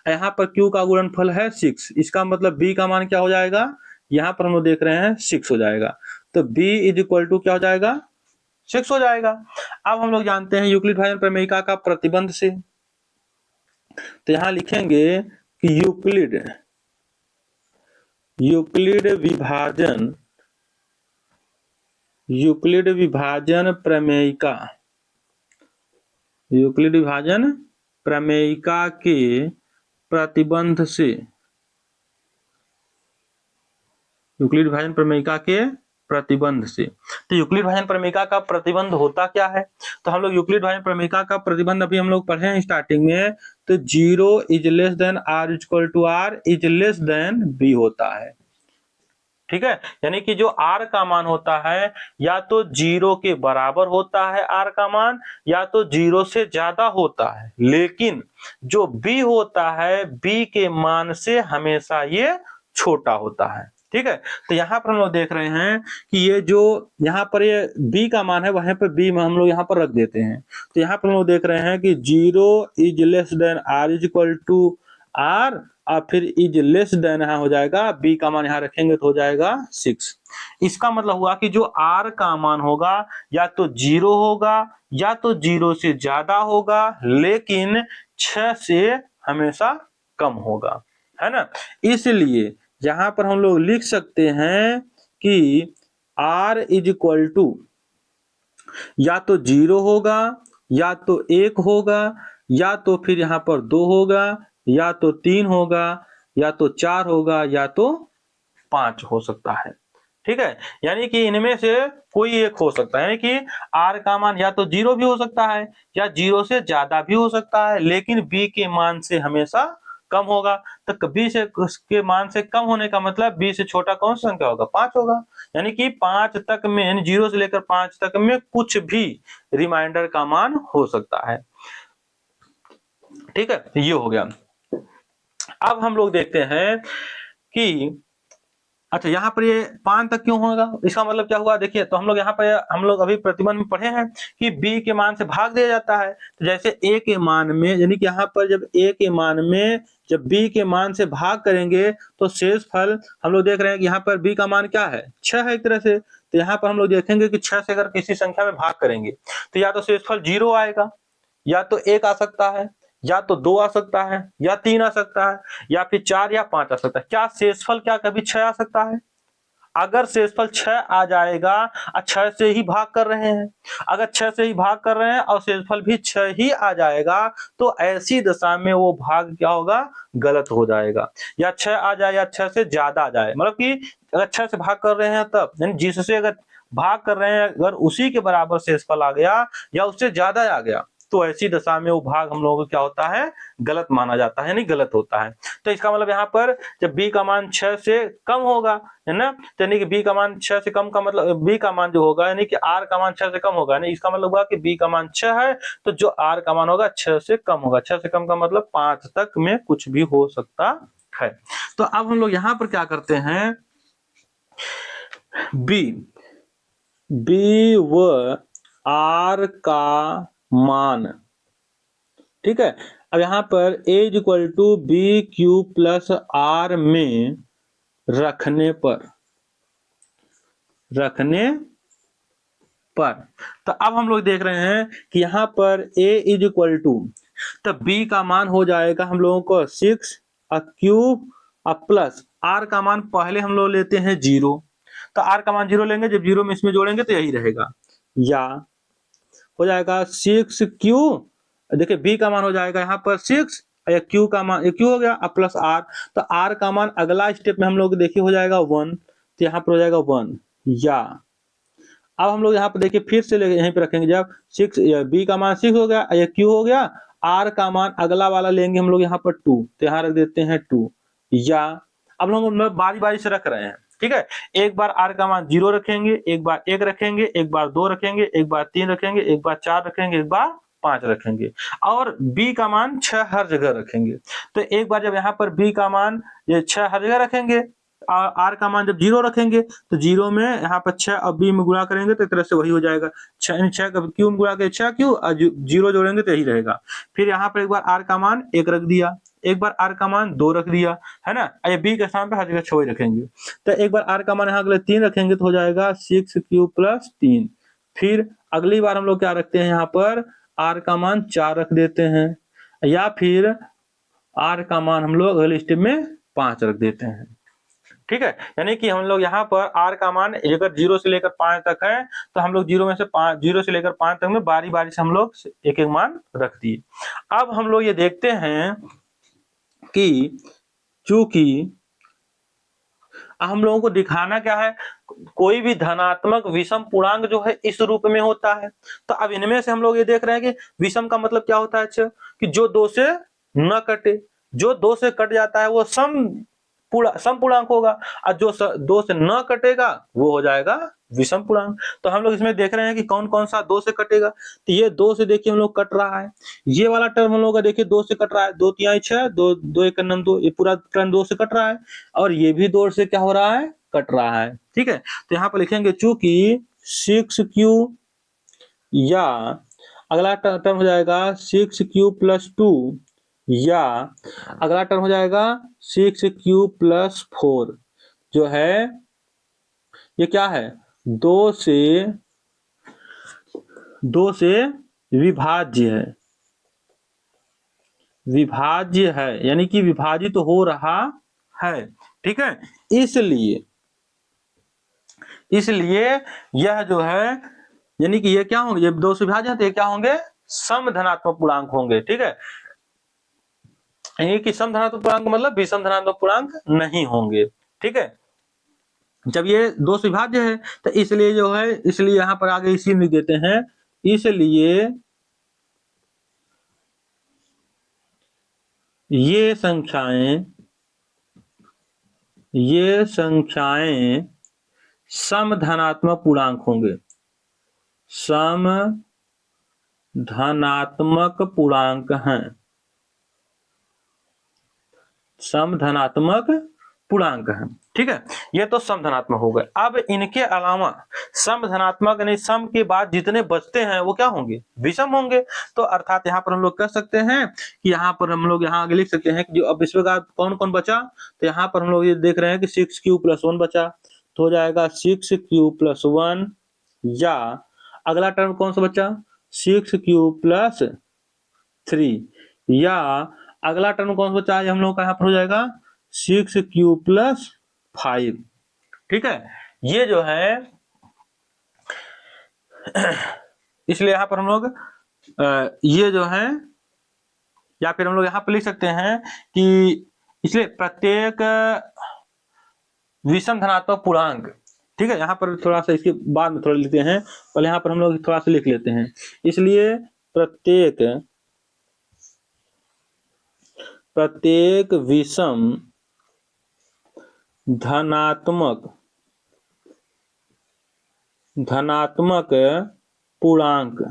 यहाँ पर Q का गुणनफल है 6। इसका मतलब B का मान क्या हो जाएगा, यहाँ पर हम लोग देख रहे हैं 6 हो जाएगा। तो B इज इक्वल टू क्या हो जाएगा, 6 हो जाएगा। अब हम लोग जानते हैं यूक्लिड विभाजन प्रमेयिका का प्रतिबंध से, तो यहाँ लिखेंगे कि यूक्लिड विभाजन प्रमेयिका, यूक्लिड विभाजन प्रमेयिका के प्रतिबंध से, यूक्लिड विभाजन प्रमेयिका के प्रतिबंध से। तो यूक्लिड विभाजन प्रमेयिका का प्रतिबंध होता क्या है, तो हम लोग यूक्लिड विभाजन प्रमेयिका का प्रतिबंध अभी हम लोग पढ़े हैं स्टार्टिंग में, तो 0 is less than r equal to r is less than b होता है। ठीक है, यानी कि जो r का मान होता है या तो 0 के बराबर होता है r का मान, या तो 0 से ज्यादा होता है, लेकिन जो b होता है b के मान से हमेशा ये छोटा होता है। ठीक है, तो यहाँ पर हम लोग देख रहे हैं कि ये जो यहाँ पर ये b का मान है वहां पर b में हम लोग यहाँ पर रख देते हैं। तो यहाँ पर हम लोग देख रहे हैं कि 0 is less than r is equal to r और फिर इज लेस देन यहाँ हो जाएगा b का मान यहाँ रखेंगे तो हो जाएगा 6। इसका मतलब हुआ कि जो r का मान होगा या तो 0 होगा या तो 0 से ज्यादा होगा, लेकिन 6 से हमेशा कम होगा, है ना। इसलिए यहाँ पर हम लोग लिख सकते हैं कि r इज इक्वल टू या तो 0 होगा, या तो 1 होगा, या तो फिर यहाँ पर 2 होगा, या तो 3 होगा, या तो 4 होगा, या तो 5 हो सकता है। ठीक है, यानी कि इनमें से कोई एक हो सकता है, यानी कि r का मान या तो 0 भी हो सकता है या 0 से ज्यादा भी हो सकता है, लेकिन b के मान से हमेशा कम होगा। तो b से के मान से कम होने का मतलब b से छोटा कौन सा संख्या होगा, 5 होगा। यानी कि 5 तक में, यानी 0 से लेकर 5 तक में कुछ भी रिमाइंडर का मान हो सकता है। ठीक है, ये हो गया। अब हम लोग देखते हैं कि अच्छा यहाँ पर ये 5 तक क्यों होगा, इसका मतलब क्या हुआ, देखिए तो हम लोग यहाँ पर हम लोग अभी प्रतिबंध में पढ़े हैं कि b के मान से भाग दिया जाता है। तो जैसे a के मान में, यानी कि यहाँ पर जब a के मान में जब b के मान से भाग करेंगे तो शेष फल हम लोग देख रहे हैं कि यहाँ पर b का मान क्या है, 6 है एक तरह से। तो यहाँ पर हम लोग देखेंगे कि 6 से अगर किसी संख्या में भाग करेंगे तो या तो शेष फल 0 आएगा, या तो 1 आ सकता है, या तो 2 आ सकता है, या 3 आ सकता है, या फिर 4 या 5 आ सकता है। क्या शेषफल क्या कभी 6 आ सकता है? अगर शेषफल 6 आ जाएगा और 6 से ही भाग कर रहे हैं, अगर 6 से ही भाग कर रहे हैं और शेषफल भी 6 ही आ जाएगा, तो ऐसी दशा में वो भाग क्या होगा, गलत हो जाएगा। या 6 आ जाए या 6 से ज्यादा आ जाए, मतलब कि अगर 6 से भाग कर रहे हैं तब, यानी जिससे अगर भाग कर रहे हैं अगर उसी के बराबर शेषफल आ गया या उससे ज्यादा आ गया तो ऐसी दशा में वो भाग हम लोगों को क्या होता है, गलत माना जाता है, यानी गलत होता है। तो इसका मतलब यहाँ पर जब b का मान 6 से कम होगा, है ना, तो यानी कि b का मान 6 से कम का मतलब b का मान जो होगा यानी कि r का मान 6 से कम होगा, यानी इसका मतलब हुआ कि b का मान 6 है तो जो r का मान होगा 6 से कम होगा। 6 से कम का मतलब 5 तक में कुछ भी हो सकता है। तो अब हम लोग यहाँ पर क्या करते हैं, b व r का मान, ठीक है। अब यहाँ पर a equal to B Q plus r में रखने पर तो अब हम लोग देख रहे हैं कि यहाँ पर a इज इक्वल टू, तो b का मान हो जाएगा हम लोगों को 6 क्यूब प्लस r का मान पहले हम लोग लेते हैं 0, तो r का मान 0 लेंगे, जब 0 में इसमें जोड़ेंगे तो यही रहेगा, या हो जाएगा 6 क्यू, देखिए b का मान हो जाएगा यहाँ पर 6, या q का मान q हो गया अब प्लस r, तो r का मान अगला स्टेप में हम लोग देखिए हो जाएगा 1, तो यहाँ पर हो जाएगा 1, या अब हम लोग यहाँ पर देखिए फिर से यहीं पे रखेंगे, जब 6 b का मान 6 हो गया, या q हो गया, r का मान अगला वाला लेंगे हम लोग यहाँ पर 2, तो यहाँ रख देते हैं 2, या अब लोग बारी बारी से रख रहे हैं, ठीक है। एक बार r का मान 0 रखेंगे, एक बार 1 रखेंगे, एक बार 2 रखेंगे, एक बार 3 रखेंगे, एक बार 4 रखेंगे, एक बार 5 रखेंगे, और b का मान 6 हर जगह रखेंगे। तो एक बार जब यहाँ पर b का मान ये 6 हर जगह रखेंगे और r का मान जब 0 रखेंगे तो 0 में यहाँ पर 6 और b में गुणा करेंगे तो एक तरह से वही हो जाएगा, 6 क्यू में गुणा के 6 क्यू और 0 जोड़ेंगे तो यही रहेगा। फिर यहाँ पर एक बार r का मान 1 रख दिया, एक बार r का मान 2 रख दिया, है ना, ये b के स्थान पे हर जगह 6 रखेंगे। तो एक बार r का मान यहाँ अगले 3 रखेंगे तो हो जाएगा 6 क्यू प्लस 3। फिर अगली बार हम लोग क्या रखते हैं, यहाँ पर r का मान 4 रख देते हैं, या फिर r का मान हम लोग अगले स्टेप में 5 रख देते हैं, ठीक है। यानी कि हम लोग यहाँ पर r का मान अगर 0 से लेकर 5 तक है तो हम लोग 0 से लेकर 5 तक में बारी बारी से हम लोग एक एक मान रख दिए। अब हम लोग ये देखते हैं कि चूंकि हम लोगों को दिखाना क्या है, कोई भी धनात्मक विषम पूर्णांक जो है इस रूप में होता है। तो अब इनमें से हम लोग ये देख रहे हैं कि विषम का मतलब क्या होता है, अच्छा, कि जो 2 से न कटे, जो 2 से कट जाता है वो सम पूर्णांक होगा, और जो 2 से न कटेगा वो हो जाएगा विषम पूर्णांक। तो हम लोग इसमें देख रहे हैं कि कौन कौन सा 2 से कटेगा, तो ये 2 से देखिए हम लोग कट रहा है, ये वाला टर्म हम लोग का देखिए 2 से कट रहा है, 2 तिहाई 6, 2 एक 2, ये पूरा टर्म 2 से कट रहा है, और ये भी 2 से क्या हो रहा है, कट रहा है, ठीक है। तो यहाँ पर लिखेंगे चूंकि 6q, या अगला टर्म हो जाएगा 6q प्लस 2, या अगला टर्म हो जाएगा 6q प्लस 4, जो है ये क्या है, 2 से विभाज्य है, यानी कि विभाजित तो हो रहा है, ठीक है। इसलिए यह जो है, यानी कि ये क्या होंगे, ये 2 से विभाज्य तो ये क्या होंगे, सम धनात्मक पूर्णांक होंगे, ठीक है। यानी कि सम धनात्मक पूर्णांक मतलब विषम धनात्मक पूर्णांक नहीं होंगे, ठीक है। जब ये 2 से विभाज्य है तो इसलिए जो है, इसलिए यहाँ पर आगे इसी में देते हैं, इसलिए ये संख्याएं सम धनात्मक पूर्णांक होंगे, सम धनात्मक पूर्णांक हैं, सम धनात्मक पूर्णांक है, ठीक है। ये तो सम धनात्मक हो गए। अब इनके अलावा सम धनात्मक यानी सम के बाद जितने बचते हैं वो क्या होंगे, विषम होंगे। तो अर्थात यहाँ पर हम लोग कह सकते हैं कि यहाँ पर हम लोग यहाँ आगे लिख सकते हैं कि जो अब इसके बाद कौन कौन बचा, तो यहाँ पर हम लोग ये देख रहे हैं कि 6q प्लस 1 बचा, तो हो जाएगा 6q प्लस 1, या अगला टर्म कौन सा बचा, 6q प्लस 3, या अगला टर्म कौन सा बचा है हम लोग का, यहाँ पर हो जाएगा 6q प्लस 5, ठीक है। ये जो है इसलिए यहाँ पर हम लोग ये जो है, या फिर हम लोग यहाँ पर लिख सकते हैं कि इसलिए प्रत्येक विषम धनात्मक पूर्णांक, ठीक है। यहाँ पर थोड़ा सा इसके बाद में थोड़ा लिखते हैं, पहले यहाँ पर हम लोग थोड़ा सा लिख लेते हैं। इसलिए प्रत्येक विषम धनात्मक पूर्णांक,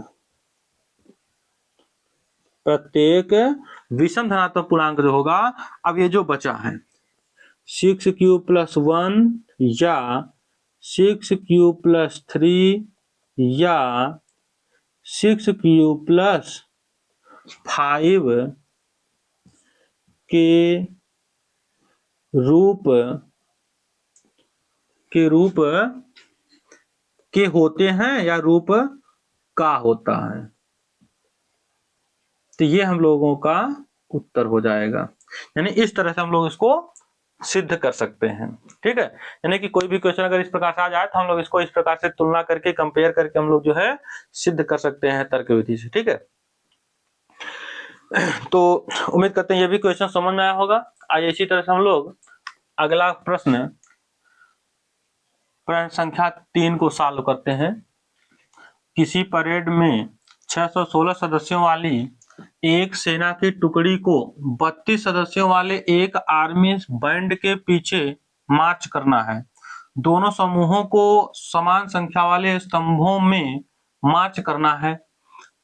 प्रत्येक विषम धनात्मक पूर्णांक जो होगा, अब ये जो बचा है 6q+1 या 6q+3 या 6q+5 के रूप के होते हैं या रूप का होता है, तो ये हम लोगों का उत्तर हो जाएगा। यानी इस तरह से हम लोग इसको सिद्ध कर सकते हैं। ठीक है, यानी कि कोई भी क्वेश्चन अगर इस प्रकार से आ जाए तो हम लोग इसको इस प्रकार से तुलना करके, कंपेयर करके हम लोग जो है सिद्ध कर सकते हैं तर्क विधि से। ठीक है, तो उम्मीद करते हैं ये भी क्वेश्चन समझ में आया होगा। आज इसी तरह से हम लोग अगला प्रश्न संख्या 3 को सॉल्व करते हैं। किसी परेड में 616 सदस्यों वाली एक सेना की टुकड़ी को 32 सदस्यों वाले एक आर्मी बैंड के पीछे मार्च करना है। दोनों समूहों को समान संख्या वाले स्तंभों में मार्च करना है,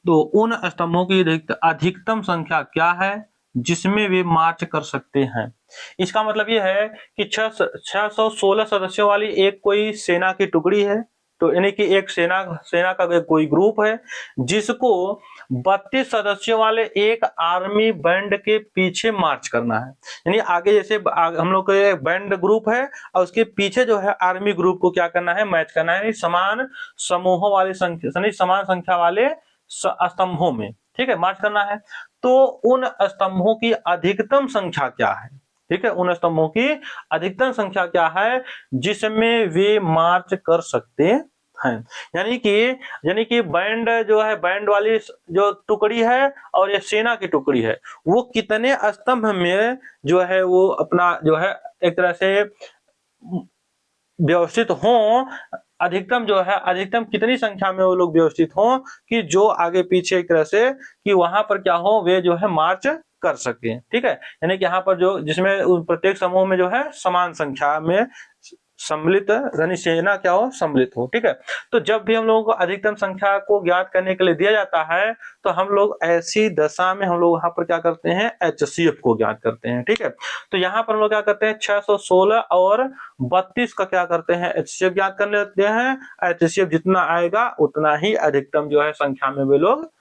तो उन स्तंभों की अधिकतम संख्या क्या है जिसमें वे मार्च कर सकते हैं। इसका मतलब यह है कि 616 सदस्यों वाली एक कोई सेना की टुकड़ी है, तो यानी कि एक सेना का कोई ग्रुप है जिसको 32 सदस्यों वाले एक आर्मी बैंड के पीछे मार्च करना है। यानी आगे जैसे हम लोग का बैंड ग्रुप है और उसके पीछे जो है आर्मी ग्रुप को क्या करना है, मैच करना है, समान समूहों वाले संख्या, समान संख्या वाले स्तंभों में, ठीक है, मार्च करना है। तो उन स्तंभों की अधिकतम संख्या क्या है, ठीक है, उन स्तंभों की अधिकतम संख्या क्या है जिसमें वे मार्च कर सकते हैं। यानी कि बैंड जो है, बैंड वाली जो टुकड़ी है और ये सेना की टुकड़ी है, वो कितने स्तंभ में जो है वो अपना जो है एक तरह से व्यवस्थित हों, अधिकतम कितनी संख्या में वो लोग व्यवस्थित हों कि जो आगे पीछे एक तरह से कि वहां पर क्या हो, वे जो है मार्च कर सके। ठीक है, यानी कि यहाँ पर जो जिसमें प्रत्येक समूह में जो है समान संख्या में सम्मिलित यानी सेना क्या हो, सम्मिलित हो। ठीक है, तो जब भी हम लोगों को अधिकतम संख्या को ज्ञात करने के लिए दिया जाता है तो हम लोग ऐसी दशा में हम लोग यहाँ पर क्या करते हैं, HCF को ज्ञात करते हैं। ठीक है, तो यहाँ पर हम लोग क्या करते हैं, 616 और 32 का क्या करते हैं, HCF ज्ञात कर लेते हैं। HCF जितना आएगा उतना ही अधिकतम जो है संख्या में वे लोग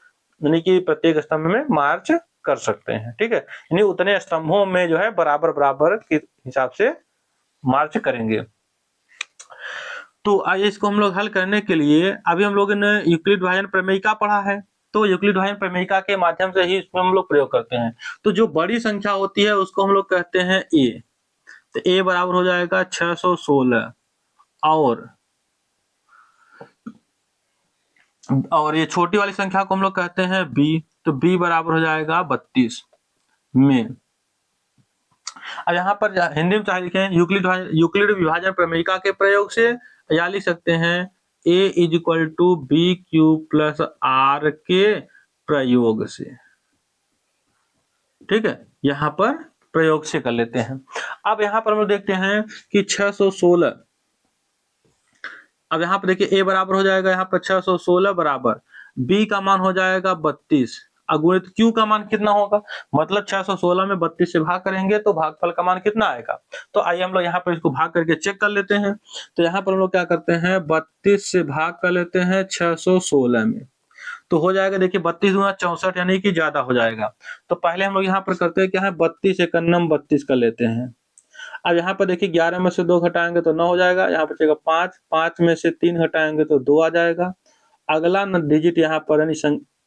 यानी कि प्रत्येक स्तंभ में मार्च कर सकते हैं। ठीक है, यानी उतने स्तंभों में जो है बराबर के हिसाब से मार्च करेंगे। तो आइए इसको हम लोग हल करने के लिए, अभी हम लोगों ने यूक्लिड विभाजन प्रमेयिका पढ़ा है, तो यूक्लिड विभाजन प्रमेयिका के माध्यम से ही इसमें हम लोग प्रयोग करते हैं। तो जो बड़ी संख्या होती है उसको हम लोग कहते हैं A, तो A बराबर हो जाएगा 616 और ये छोटी वाली संख्या को हम लोग कहते हैं B, तो B बराबर हो जाएगा 32 में। अब यहाँ पर हिंदी में चाहे लिखें यूक्लिड विभाजन प्रमेयिका के प्रयोग से, या लिख सकते हैं A = BQ+R के प्रयोग से। ठीक है, यहाँ पर प्रयोग से कर लेते हैं। अब यहाँ पर हम लोग देखते हैं कि 616, अब यहाँ पर देखिए A बराबर हो जाएगा यहाँ पर 616 बराबर B का मान हो जाएगा 32 अगुणित Q का मान कितना होगा, मतलब 616 में 32 से भाग करेंगे तो भागफल का मान कितना आएगा। तो आइए हम लोग यहाँ पर इसको भाग करके चेक कर लेते हैं। तो यहाँ पर हम लोग क्या करते हैं, 32 से भाग कर लेते हैं 616 में, तो हो जाएगा देखिए 32 गुना 64 यानी कि ज्यादा हो जाएगा। तो पहले हम लोग यहाँ पर करते हैं क्या है, 32 एक नम 32 कर लेते हैं। अब यहाँ पर देखिए 11 में से 2 घटाएंगे तो 9 हो जाएगा, यहाँ पर चलेगा 5 में से 3 घटाएंगे तो 2 आ जाएगा। अगला डिजिट यहाँ पर यानी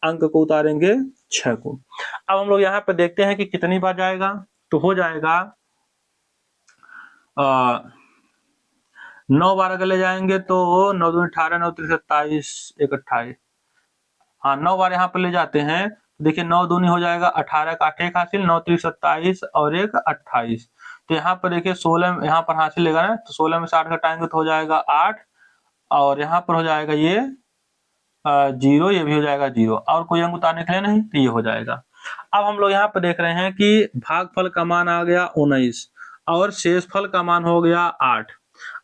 अंक को उतारेंगे 6 को। अब हम लोग यहाँ पर देखते हैं कि कितनी बार जाएगा, तो हो जाएगा 9 बार अगर ले जाएंगे तो 9 दूनी 18, 9 3 27, 1 28, हाँ 9 बार यहाँ पर ले जाते हैं। देखिए 9 दूनी हो जाएगा 18 का 8 हासिल, 9 3 27 और 1 28। तो यहाँ पर देखिए 16 यहाँ पर हासिल लेगा ना, तो 16 में से 8 घटाएंगे तो हो जाएगा 8 और यहाँ पर हो जाएगा ये 0, ये भी हो जाएगा 0, और कोई अंक उतारने के लिए नहीं, तो ये हो जाएगा। अब हम लोग यहाँ पर देख रहे हैं कि भागफल का मान आ गया 19 और शेषफल का मान हो गया 8।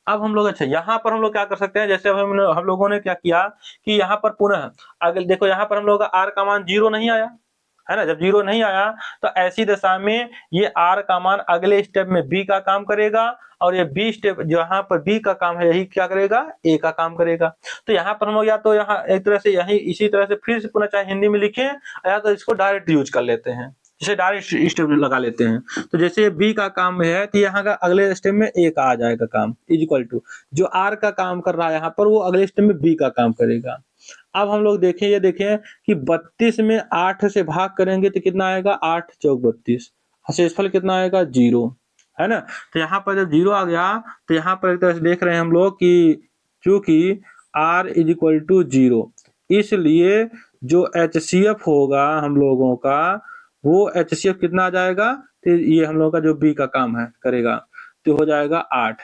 अब हम लोग अच्छा यहाँ पर हम लोग क्या कर सकते हैं, जैसे हम लोगों ने क्या किया कि यहाँ पर पुनः अगर देखो यहाँ पर हम लोग का r का मान 0 नहीं आया है ना, जब 0 नहीं आया तो ऐसी दशा में ये r का मान अगले स्टेप में b का काम करेगा, और ये b स्टेप जहाँ पर b का काम है यही क्या करेगा, a का काम करेगा। तो यहाँ पर हम लोग या तो यहाँ एक तरह से यही इसी तरह से फिर से पुनः चाहे हिंदी में लिखें या तो इसको डायरेक्ट यूज कर लेते हैं, जैसे डायरेक्ट स्टेप लगा लेते हैं। तो जैसे बी का काम है तो यहाँ का अगले स्टेप में ए का आ जाएगा काम, इक्वल टू जो आर का काम कर रहा है यहाँ पर वो अगले स्टेप में बी का काम करेगा। अब हम लोग देखें, ये देखें कि 32 में 8 से भाग करेंगे तो कितना आएगा, 8 चौक 32, शेषफल कितना आएगा 0, है ना। तो यहाँ पर जब 0 आ गया तो यहाँ पर एक तरह से देख रहे हैं हम लोग कि चूंकि r इज इक्वल टू 0, इसलिए जो HCF होगा हम लोगों का वो HCF कितना आ जाएगा, तो ये हम लोगों का जो B का काम है करेगा तो हो जाएगा 8।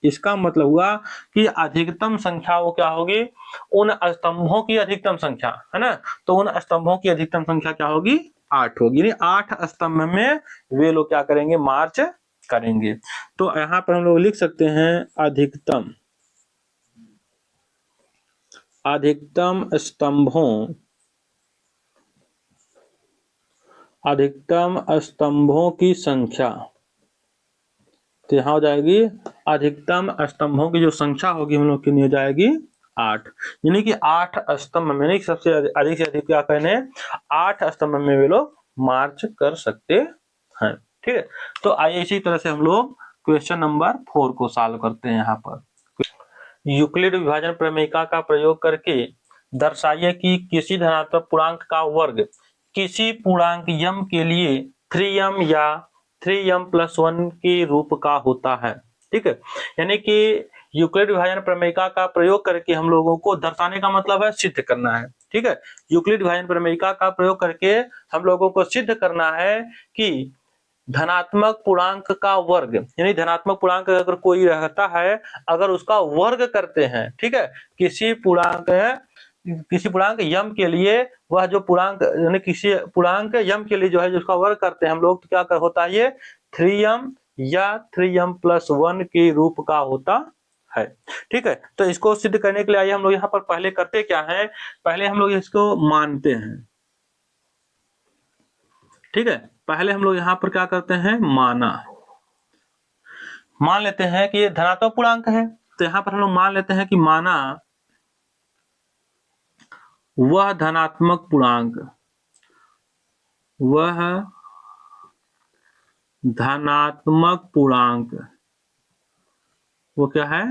इसका मतलब हुआ कि अधिकतम संख्या वो क्या होगी, उन स्तंभों की अधिकतम संख्या, है ना। तो उन स्तंभों की अधिकतम संख्या क्या होगी, 8 होगी, यानी 8 स्तंभ में वे लोग क्या करेंगे, मार्च करेंगे। तो यहाँ पर हम लोग लिख सकते हैं अधिकतम स्तंभों की संख्या, तो यहाँ हो जाएगी अधिकतम स्तंभों की जो संख्या होगी हम लोग कितनी हो जाएगी, 8, यानी कि 8 स्तंभ में, नहीं सबसे अधिक से अधिक क्या कहने, 8 स्तंभ में वे लोग मार्च कर सकते हैं। ठीक है, तो आइए इसी तरह से हम लोग क्वेश्चन नंबर 4 को सॉल्व करते हैं। यहाँ पर यूक्लिड विभाजन प्रमेयिका का प्रयोग करके दर्शाइए कि किसी धनात्मक पूर्णांक का वर्ग किसी पूर्णांक m के लिए 3m या 3m+1 के रूप का होता है। ठीक है, यानी कि यूक्लिड विभाजन प्रमेयिका का प्रयोग करके हम लोगों को दर्शाने का मतलब है सिद्ध करना है। ठीक है, यूक्लिड विभाजन प्रमेयिका का प्रयोग करके हम लोगों को सिद्ध करना है कि धनात्मक पूर्णांक का वर्ग, यानी धनात्मक पूर्णांक अगर कोई रहता है, अगर उसका वर्ग करते हैं, ठीक है, किसी पूर्णांक यम के लिए, वह जो पूर्णांक यानी किसी पूर्णांक यम के लिए जो है जिसका वर्ग करते हैं हम लोग, तो क्या होता है, ये 3m या 3m+1 के रूप का होता है। ठीक है, तो इसको सिद्ध करने के लिए आइए हम लोग यहाँ पर पहले करते क्या है, पहले हम लोग इसको मानते हैं। ठीक है, पहले हम लोग यहाँ पर क्या करते हैं, मान लेते हैं कि ये धनात्मक पूर्णांक है, तो यहाँ पर हम लोग मान लेते हैं कि माना वह धनात्मक पूर्णांक वो क्या है,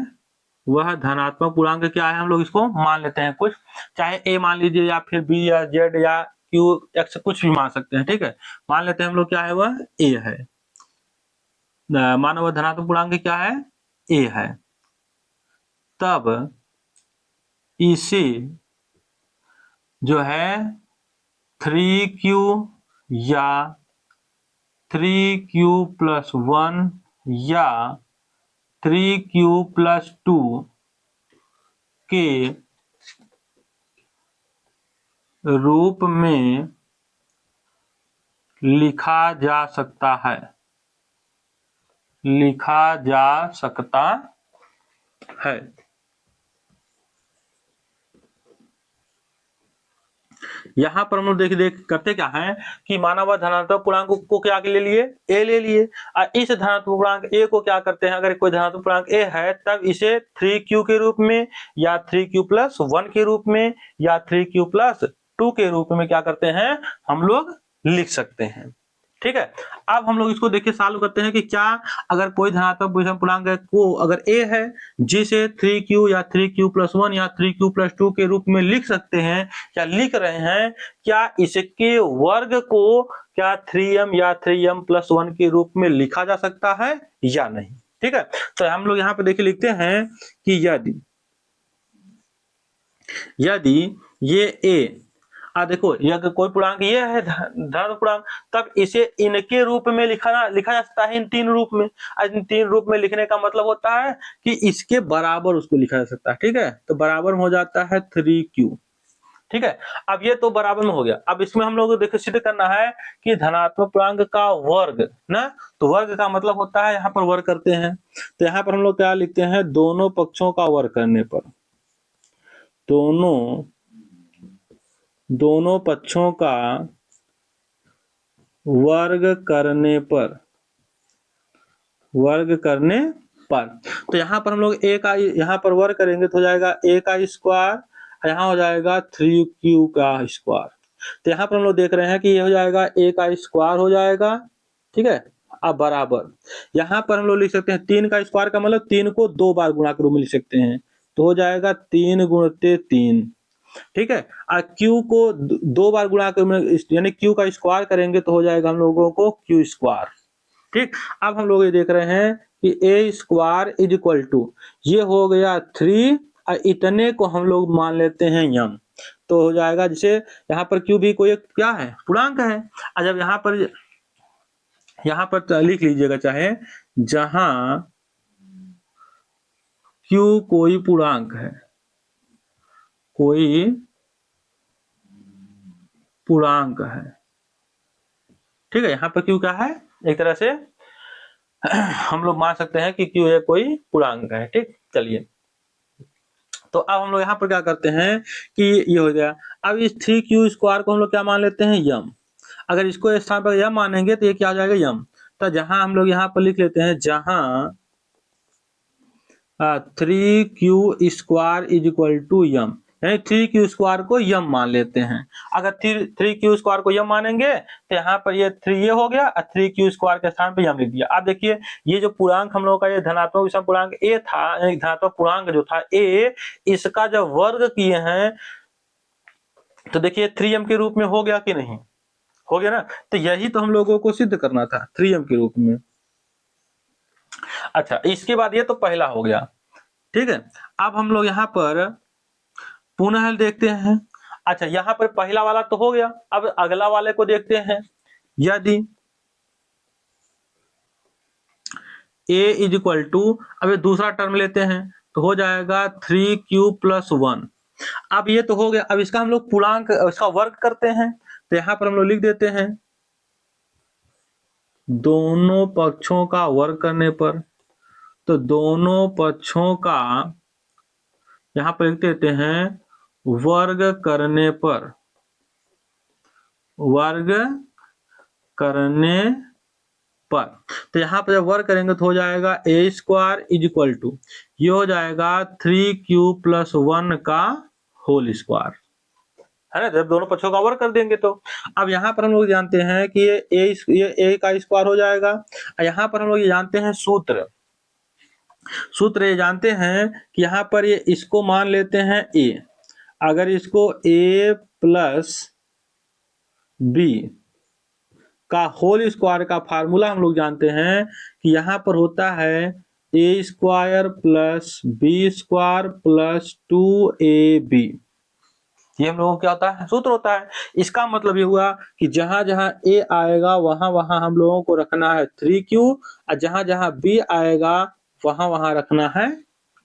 वह धनात्मक पूर्णांक क्या है, हम लोग इसको मान लेते हैं कुछ, चाहे a मान लीजिए या फिर b या z या q x कुछ भी मान सकते हैं। ठीक है, मान लेते हैं हम लोग क्या है, वह a है, मानो वह धनात्मक पूर्णांक क्या है, a है। तब इसे जो है 3q या 3q+1 या 3q+2 के रूप में लिखा जा सकता है। यहाँ पर हम लोग देख करते क्या है कि माना हुआ धनात्मक पूर्णांक को क्या ले लिए, a ले लिए, और इस धनात्मक पूर्णांक a को क्या करते हैं, अगर कोई धनात्मक पूर्णांक a है तब इसे 3q के रूप में या 3q+1 के रूप में या 3q+2 के रूप में क्या करते हैं, हम लोग लिख सकते हैं। ठीक है, अब हम लोग इसको देखिए सॉल्व करते हैं कि क्या अगर कोई धनात्मक विषम पूर्णांक को अगर a है जिसे 3q या 3q+1 या 3q+2 के रूप में लिख सकते हैं या लिख रहे हैं, क्या इसके वर्ग को क्या 3m या 3m+1 के रूप में लिखा जा सकता है या नहीं। ठीक है, तो हम लोग यहाँ पे देखिए लिखते हैं कि यदि ये a, देखो ये अगर कोई पूर्णांक ये है धनात्मक पूर्णांक, तब इसे इनके रूप में लिखा जा सकता है, इन 3 रूप में। इन 3 रूप में लिखने का मतलब होता है कि इसके बराबर उसको लिखा जा सकता है। ठीक है, तो बराबर हो जाता है 3q, ठीक है। अब ये तो बराबर में हो गया। अब इसमें हम लोग को देखो सिद्ध करना है कि धनात्मक पूर्णांक का वर्ग ना, तो वर्ग का मतलब होता है यहाँ पर वर्ग करते हैं, तो यहाँ पर हम लोग क्या लिखते हैं, दोनों पक्षों का वर्ग करने पर, दोनों पक्षों का वर्ग करने पर, तो यहाँ पर हम लोग a का यहाँ पर वर्ग करेंगे तो हो जाएगा a का स्क्वायर, यहाँ हो जाएगा 3q का स्क्वायर। तो यहाँ पर हम लोग देख रहे हैं कि ये हो जाएगा a का स्क्वायर हो जाएगा, ठीक है। अब बराबर यहाँ पर हम लोग लिख सकते हैं 3 का स्क्वायर का मतलब 3 को 2 बार गुणा के रूप में लिख सकते हैं, तो हो जाएगा 3 गुणित 3, ठीक है। और q को 2 बार गुणा के रूप में यानी q का स्क्वायर करेंगे तो हो जाएगा हम लोगों को q स्क्वायर, ठीक। अब हम लोग ये देख रहे हैं कि a square is equal to ये हो गया 3 और इतने को हम लोग मान लेते हैं यम, तो हो जाएगा जैसे यहाँ पर q भी कोई एक क्या है, पूर्णांक है। और जब यहाँ पर लिख लीजिएगा चाहे जहां q कोई पूर्णांक है, कोई पूर्णांक है, ठीक है। यहाँ पर q क्या है, एक तरह से हम लोग मान सकते हैं कि q है कोई पूर्णांक है, ठीक। चलिए, तो अब हम लोग यहाँ पर क्या करते हैं कि ये हो गया। अब इस 3q स्क्वायर को हम लोग क्या मान लेते हैं, यम। अगर इसको इस स्थान पर यम मानेंगे तो ये क्या हो जाएगा, यम। तो जहां हम लोग यहाँ पर लिख लेते हैं जहां 3q square is equal to m, यानी 3q स्क्वायर को यम मान लेते हैं। अगर 3q स्क्वायर को यम मानेंगे तो यहाँ पर ये 3 ये हो गया और 3q स्क्वायर के स्थान पर यम लिख दिया। अब देखिए ये जो पूर्णांक हम लोग का ये धनात्मक विषम पूर्णांक a था, धनात्मक पूर्णांक जो था a, इसका जब वर्ग किए हैं तो देखिए 3m के रूप में हो गया कि नहीं, हो गया ना। तो यही तो हम लोगों को सिद्ध करना था 3m के रूप में। अच्छा, इसके बाद ये तो पहला हो गया, ठीक है। अब हम लोग यहाँ पर पुनः देखते हैं। अच्छा, यहाँ पर पहला वाला तो हो गया, अब अगला वाले को देखते हैं। यदि a इज इक्वल टू, अब ये दूसरा टर्म लेते हैं तो हो जाएगा 3q प्लस 1। अब ये तो हो गया, अब इसका हम लोग पूर्णांक इसका वर्ग करते हैं, तो यहाँ पर हम लोग लिख देते हैं दोनों पक्षों का वर्ग करने पर, तो दोनों पक्षों का यहाँ पर लिख देते हैं वर्ग करने पर, वर्ग करने पर। तो यहाँ पर जब वर्ग करेंगे तो हो जाएगा a square is equal to ये हो जाएगा 3q प्लस 1 का होल स्क्वायर, है ना। जब दोनों पक्षों का वर्ग कर देंगे तो अब यहाँ पर हम लोग जानते हैं कि ये a का स्क्वायर हो जाएगा। यहाँ पर हम लोग ये जानते हैं सूत्र ये जानते हैं कि यहाँ पर ये इसको मान लेते हैं a, अगर इसको a प्लस b का होल स्क्वायर का फार्मूला हम लोग जानते हैं कि यहाँ पर होता है a square plus b square plus 2ab। ये हम लोगों को क्या होता है, सूत्र होता है। इसका मतलब ये हुआ कि जहां जहां a आएगा वहां वहां हम लोगों को रखना है 3q और जहां जहां b आएगा वहां वहां रखना है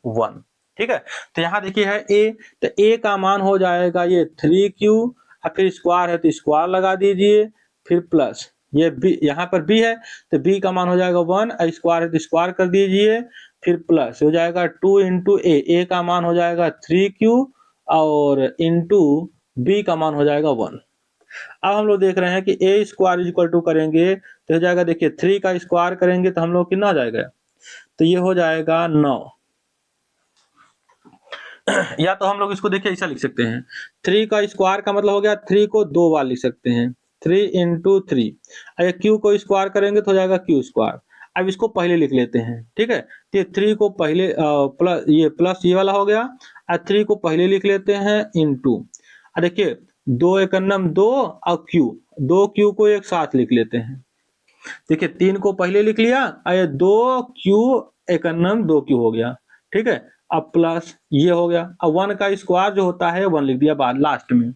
1, ठीक है। तो यहाँ देखिए है a, तो a का मान हो जाएगा ये 3q और फिर स्क्वायर है तो स्क्वायर लगा दीजिए, फिर प्लस ये b, यहाँ पर b है तो b का मान हो जाएगा 1 और स्क्वायर है तो स्क्वायर कर दीजिए, फिर प्लस हो जाएगा 2 इंटू a का मान हो जाएगा 3q और इंटू b का मान हो जाएगा 1। अब हम लोग देख रहे हैं कि a square is equal to करेंगे तो हो जाएगा, देखिए 3 का स्क्वायर करेंगे तो हम लोग कितना हो जाएगा, तो ये हो जाएगा 9। या तो हम लोग इसको देखिए ऐसा लिख सकते हैं, 3 का स्क्वायर का मतलब हो गया 3 को 2 बार लिख सकते हैं, 3 इंटू 3। अगर q को स्क्वायर करेंगे तो हो जाएगा q स्क्वायर। अब इसको पहले लिख लेते हैं, ठीक है। तो 3 को पहले प्लस ये वाला हो गया और 3 को पहले लिख लेते हैं इंटू, देखिए 2 एकन्नम 2 और q, 2q को एक साथ लिख लेते हैं। देखिए 3 को पहले लिख लिया और 2q एकन्नम 2q हो गया, ठीक है। अब प्लस ये हो गया, अब 1 का स्क्वायर जो होता है 1 लिख दिया बाद लास्ट में।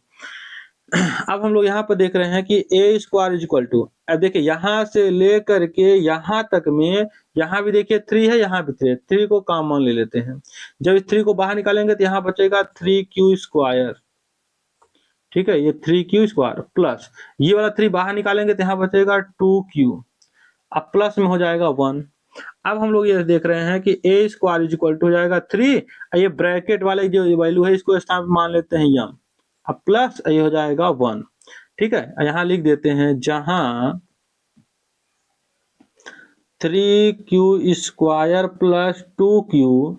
अब हम लोग यहाँ पर देख रहे हैं कि a square is equal to, अब देखिए यहाँ से लेकर के यहाँ तक में, यहाँ भी देखिए 3 है, यहाँ भी 3 है, 3 को कॉमन ले लेते हैं। जब इस 3 को बाहर निकालेंगे तो यहाँ बचेगा 3q स्क्वायर ठीक है, ये 3q² प्लस ये वाला 3 बाहर निकालेंगे तो यहाँ बचेगा 2q, अब प्लस में हो जाएगा 1। अब हम लोग ये देख रहे हैं कि a² इक्वल टू हो जाएगा 3, ये ब्रैकेट वाले जो वैल्यू है इसको स्थान मान लेते हैं यम, अब प्लस ये हो जाएगा 1। ठीक है, यहाँ लिख देते हैं जहां 3q² plus 2q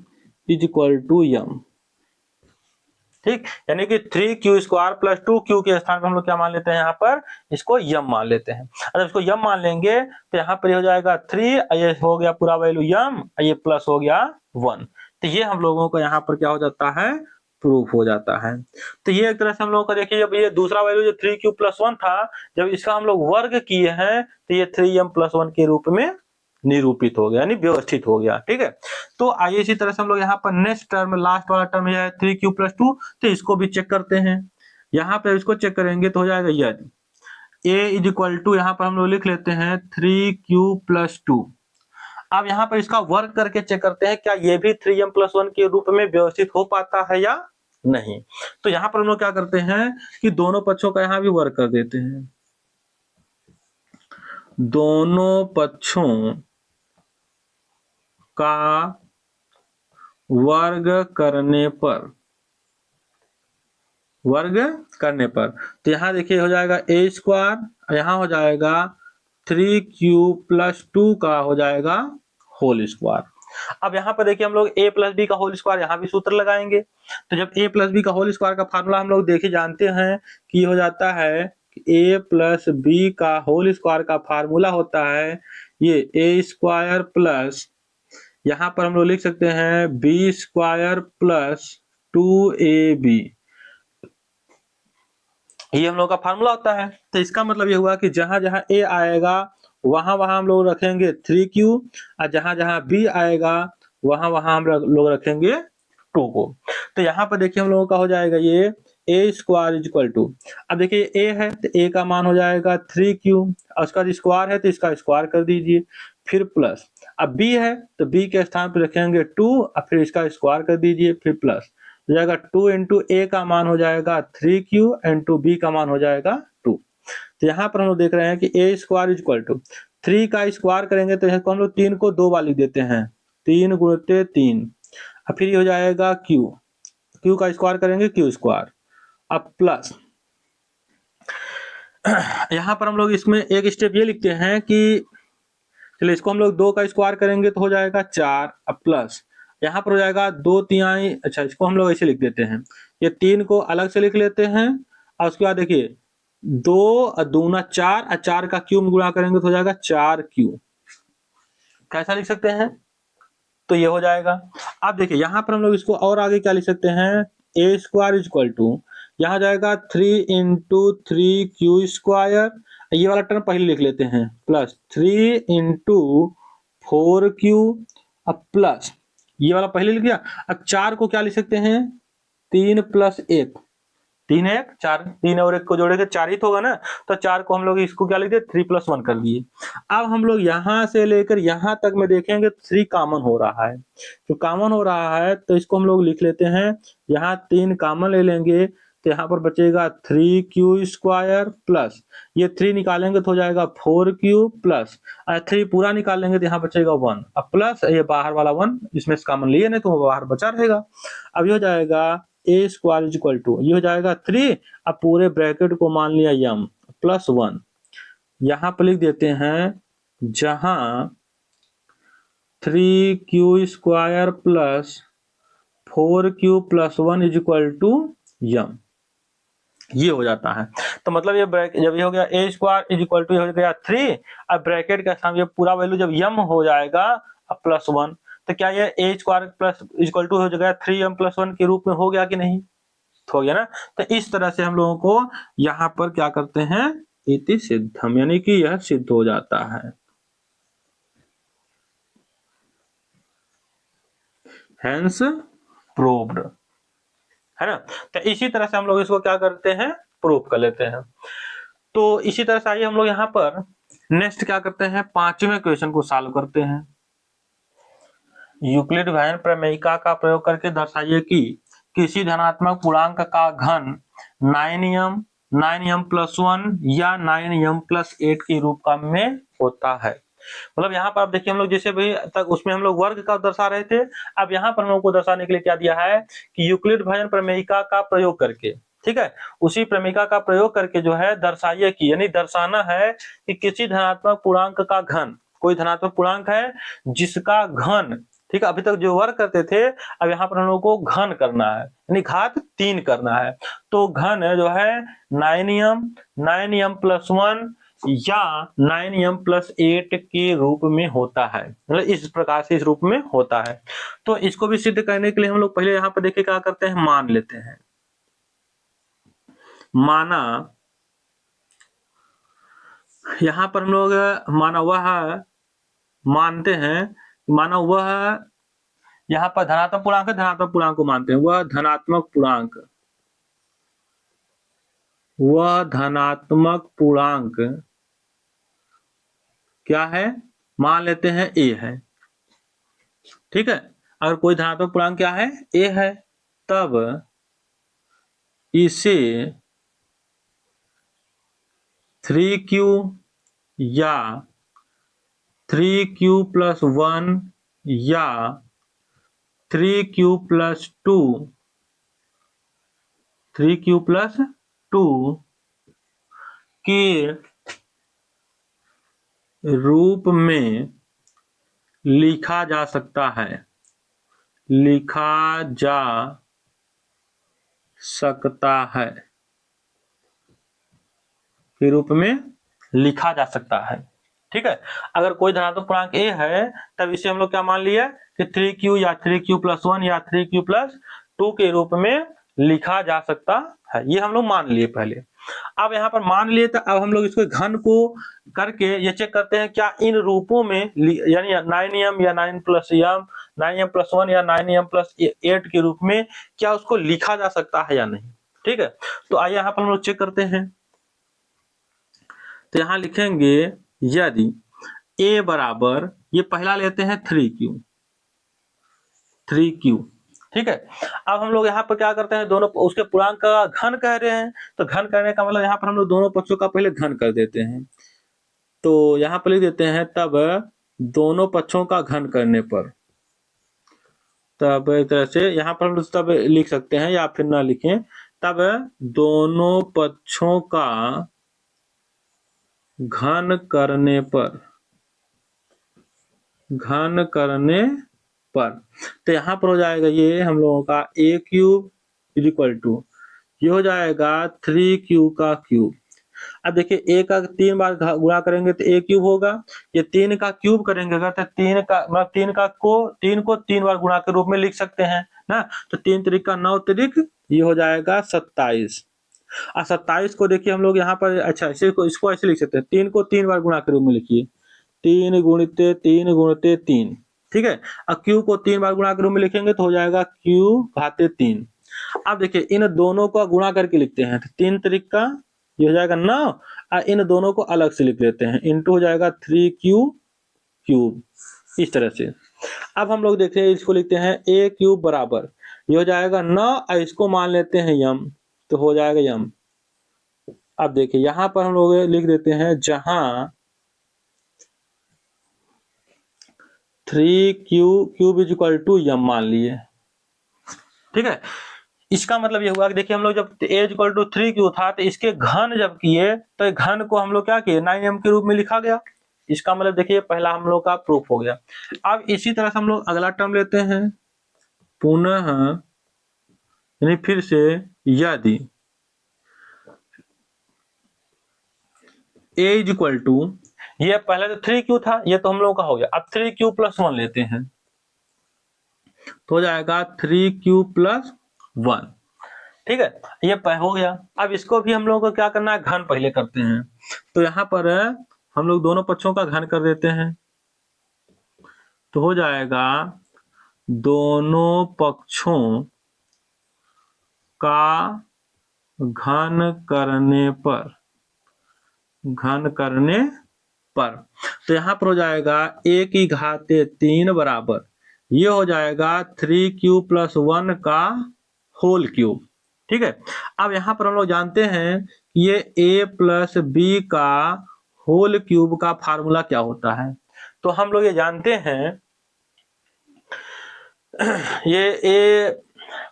is equal to m. ठीक, यानी कि 3q² प्लस 2q के स्थान पर हम लोग क्या मान लेते हैं, यहाँ पर इसको यम मान लेते हैं। अगर इसको यम मान लेंगे तो यहाँ पर ये हो जाएगा 3, ये हो गया पूरा वैल्यू यम, ये प्लस हो गया 1। तो ये हम लोगों को यहाँ पर क्या हो जाता है, प्रूफ हो जाता है। तो ये एक तरह से हम लोगों का देखिए, जब ये दूसरा वैल्यू जो 3q+1 था, जब इसका हम लोग वर्ग किए हैं तो ये 3m+1 के रूप में निरूपित हो गया, यानी व्यवस्थित हो गया। ठीक है, तो आइए इसी तरह से हम लोग यहाँ पर नेक्स्ट टर्म, लास्ट वाला टर्म है 3q+2, तो इसको भी चेक करते हैं। यहाँ पे इसको चेक करेंगे तो हो जाएगा यदि a इज इक्वल टू, यहाँ पर हम लोग लिख लेते हैं 3q+2। अब यहाँ पर इसका वर्ग करके चेक करते हैं क्या ये भी 3m+1 के रूप में व्यवस्थित हो पाता है या नहीं। तो यहाँ पर हम लोग क्या करते हैं कि दोनों पक्षों का यहाँ भी वर्ग कर देते हैं। दोनों पक्षों का वर्ग करने पर तो यहाँ देखिए हो जाएगा a², यहाँ हो जाएगा 3q+2 का हो जाएगा होल स्क्वायर। अब यहाँ पर देखिए हम लोग a प्लस बी का होल स्क्वायर यहाँ भी सूत्र लगाएंगे। तो जब a प्लस बी का होल स्क्वायर का फार्मूला हम लोग देखिए जानते हैं कि हो जाता है a प्लस बी का होल स्क्वायर का फार्मूला होता है ये a² प्लस, यहाँ पर हम लोग लिख सकते हैं b² प्लस 2ab, ये हम लोग का फार्मूला होता है। तो इसका मतलब ये हुआ कि जहां जहां a आएगा वहां वहां हम लोग रखेंगे 3q, और जहां जहां b आएगा वहां वहां हम लोग रखेंगे 2 को। तो यहाँ पर देखिए हम लोगों का हो जाएगा ये a² इक्वल टू, अब देखिए a है तो a का मान हो जाएगा 3q, और उसका स्क्वायर है तो इसका स्क्वायर कर दीजिए, फिर प्लस, अब b है तो b के स्थान पर रखेंगे 2 और फिर इसका स्क्वायर कर दीजिए, फिर प्लस हो जाएगा 2 इंटू a का मान हो जाएगा 3q इंटू b का मान हो जाएगा 2। तो यहाँ पर हम लोग देख रहे हैं कि a² इक्वल टू 3 का स्क्वायर करेंगे तो इसको हम लोग 3 को 2 बार लिख देते हैं, 3 गुणित 3, और फिर ये हो जाएगा q का स्क्वायर करेंगे q², अब प्लस यहाँ पर हम लोग इसमें एक स्टेप ये लिखते हैं कि चलिए इसको हम लोग 2 का स्क्वायर करेंगे तो हो जाएगा 4, अब प्लस यहाँ पर हो जाएगा 2/3, अच्छा इसको हम लोग ऐसे लिख देते हैं, ये 3 को अलग से लिख लेते हैं, और उसके बाद देखिए 2 और 2 × 4 और 4 का क्यूब गुणा करेंगे तो हो जाएगा 4q, कैसा लिख सकते हैं, तो ये हो जाएगा। अब देखिए यहाँ पर हम लोग इसको और आगे क्या लिख सकते हैं, a² इक्वल टू यहाँ जाएगा 3 इंटू 3q², ये वाला टर्म पहले लिख लेते हैं, प्लस 3 इंटू 4q, अब प्लस ये वाला पहले लिख दिया। अब 4 को क्या लिख सकते हैं, 3 + 1, 3 1 4, 3 और 1 को जोड़ेंगे 4 ही तो होगा ना, तो 4 को हम लोग इसको क्या लिख दिए 3 + 1 कर दिए। अब हम लोग यहाँ से लेकर यहाँ तक में देखेंगे 3 कॉमन हो रहा है, तो कॉमन हो रहा है तो इसको हम लोग लिख लेते हैं, यहाँ 3 कॉमन ले लेंगे तो यहाँ पर बचेगा 3q² प्लस ये 3 निकालेंगे तो हो जाएगा 4q प्लस 3 पूरा निकालेंगे तो यहाँ बचेगा 1, अब प्लस ये बाहर वाला 1 इसमें से कॉमन लिए नहीं तो वो बाहर बचा रहेगा। अब ये हो जाएगा a² इक्वल टू ये हो जाएगा 3, अब पूरे ब्रैकेट को मान लिया यम प्लस 1, यहाँ पर लिख देते हैं जहां 3q² plus 4q plus 1 is equal to m, ये हो जाता है। तो मतलब ये जब ये हो गया a² इज इक्वल टू हो गया 3, अब ब्रैकेट का सामने पूरा वैल्यू जब यम हो जाएगा अब प्लस 1, तो क्या ये a² प्लस इक्वल टू हो जाएगा 3m+1 के रूप में हो गया कि नहीं, हो गया ना। तो इस तरह से हम लोगों को यहाँ पर क्या करते हैं, इति सिद्धम, यानी कि यह सिद्ध हो जाता है, हेंस प्रूव्ड, है ना। तो इसी तरह से हम लोग इसको क्या करते हैं, प्रूव कर लेते हैं। तो इसी तरह से आइए हम लोग यहाँ पर नेक्स्ट क्या करते हैं, 5वें क्वेश्चन को सॉल्व करते हैं। यूक्लिड वैन प्रमेयिका का प्रयोग करके दर्शाइए कि किसी धनात्मक पूर्णांक का घन 9m 9m+1 या 9m+8 के रूप का में होता है। मतलब यहाँ पर आप देखिए हम लोग जैसे भी तक उसमें हम लोग वर्ग का दर्शा रहे थे, अब यहाँ पर हम लोग को दर्शाने के लिए क्या दिया है कि यूक्लिड भाजन प्रमेयिका का प्रयोग करके, ठीक है, उसी प्रमेयिका का प्रयोग करके जो है दर्शाइए कि, यानी दर्शाना है कि किसी धनात्मक पूर्णांक का घन, कोई धनात्मक पूर्णांक है जिसका घन, ठीक है, अभी तक जो वर्ग करते थे अब यहाँ पर हम लोग को घन करना है, यानी घात 3 करना है। तो घन जो है 9m+1 या 9m+8 के रूप में होता है, मतलब इस प्रकार से इस रूप में होता है। तो इसको भी सिद्ध करने के लिए हम लोग पहले यहाँ पर देखिए क्या करते हैं, मान लेते हैं। माना, यहाँ पर हम लोग माना वह मानते हैं, माना वह यहाँ पर धनात्मक पूर्णांक है, धनात्मक पूर्णांक को मानते हैं, वह धनात्मक पूर्णांक क्या है, मान लेते हैं a है, ठीक है। अगर कोई धनात्मक पूर्णांक क्या है, a है, तब इसे 3q या 3q+1 या 3q+2 के रूप में लिखा जा सकता है, के रूप में लिखा जा सकता है, ठीक है। अगर कोई धनात्मक पूर्णांक a है तब इसे हम लोग क्या मान लिया कि 3q या 3q+1 या 3q+2 के रूप में लिखा जा सकता है, ये हम लोग मान लिए पहले। अब यहाँ पर मान लिए तो अब हम लोग इसको घन को करके ये चेक करते हैं क्या इन रूपों में, यानी 9m या 9m+1 या 9m+8 के रूप में क्या उसको लिखा जा सकता है या नहीं, ठीक है। तो आइए यहाँ पर हम लोग चेक करते हैं। तो यहाँ लिखेंगे यदि a बराबर, ये पहला लेते हैं 3q, ठीक है। अब हम लोग यहाँ पर क्या करते हैं, दोनों उसके पूर्णांक का घन कह रहे हैं, तो घन करने का मतलब यहाँ पर हम लोग दोनों पक्षों का पहले घन कर देते हैं। तो यहाँ पर लिख देते हैं तब दोनों पक्षों का घन करने पर, तब एक तरह से यहाँ पर हम लोग तब लिख सकते हैं या फिर ना लिखें, तब दोनों पक्षों का घन करने पर, तो यहाँ पर हो जाएगा ये हम लोगों का a³ = ये हो जाएगा 3q का क्यूब। अब देखिए a का 3 बार गुणा करेंगे तो a³ होगा, ये 3 का क्यूब करेंगे अगर तो 3 का मतलब 3 को 3 बार गुणा के रूप में लिख सकते हैं ना, तो 3 त्रिक 9 त्रिक ये हो जाएगा 27। और 27 को देखिए हम लोग यहाँ पर, अच्छा इसको ऐसे लिख सकते हैं, 3 को 3 बार गुणा के रूप में लिखिए, 3 × 3 × 3, ठीक है। अब q को 3 बार गुणा के रूप में लिखेंगे तो हो जाएगा q/3। अब देखिए इन दोनों को गुणा करके लिखते हैं, तो 3 त्रिक का ये हो जाएगा 9, और इन दोनों को अलग से लिख लेते हैं, इंटू हो जाएगा 3q3, इस तरह से। अब हम लोग देखते हैं, इसको लिखते हैं a³ बराबर, ये हो जाएगा 9 और इसको मान लेते हैं m, तो हो जाएगा m। अब देखिए यहाँ पर हम लोग लिख देते हैं, जहां 3q³ m मान लिए, ठीक है। इसका मतलब ये हुआ कि देखिए हम लोग जब a = 3q था तो इसके घन जब किए तो घन को हम लोग क्या किए 9m के रूप में लिखा गया। इसका मतलब देखिए पहला हम लोग का प्रूफ हो गया। अब इसी तरह से हम लोग अगला टर्म लेते हैं, पुनः यानी फिर से यदि a = ये पहले तो 3q था, ये तो हम लोग का हो गया, अब 3q+1 लेते हैं तो हो जाएगा 3q+1, ठीक है, ये हो गया। अब इसको भी हम लोग को क्या करना है, घन पहले करते हैं, तो यहाँ पर हम लोग दोनों पक्षों का घन कर देते हैं, तो हो जाएगा दोनों पक्षों का घन करने पर, तो यहाँ पर हो जाएगा a³ बराबर, ये हो जाएगा 3q+1 का होल क्यूब। ठीक है, अब यहाँ पर हम लोग जानते हैं कि ये a प्लस बी का होल क्यूब का फार्मूला क्या होता है। तो हम लोग ये जानते हैं ये a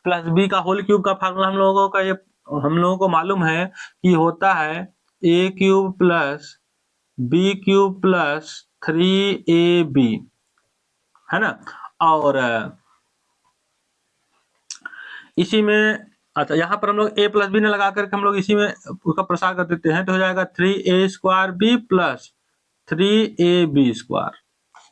प्लस बी का होल क्यूब का फार्मूला हम लोगों को मालूम है कि होता है a cube plus b cube plus 3ab, है ना। और इसी में अच्छा यहाँ पर हम लोग a प्लस बी ने लगा करके हम लोग इसी में उसका प्रसार कर देते हैं, तो हो जाएगा 3a square B plus 3ab square.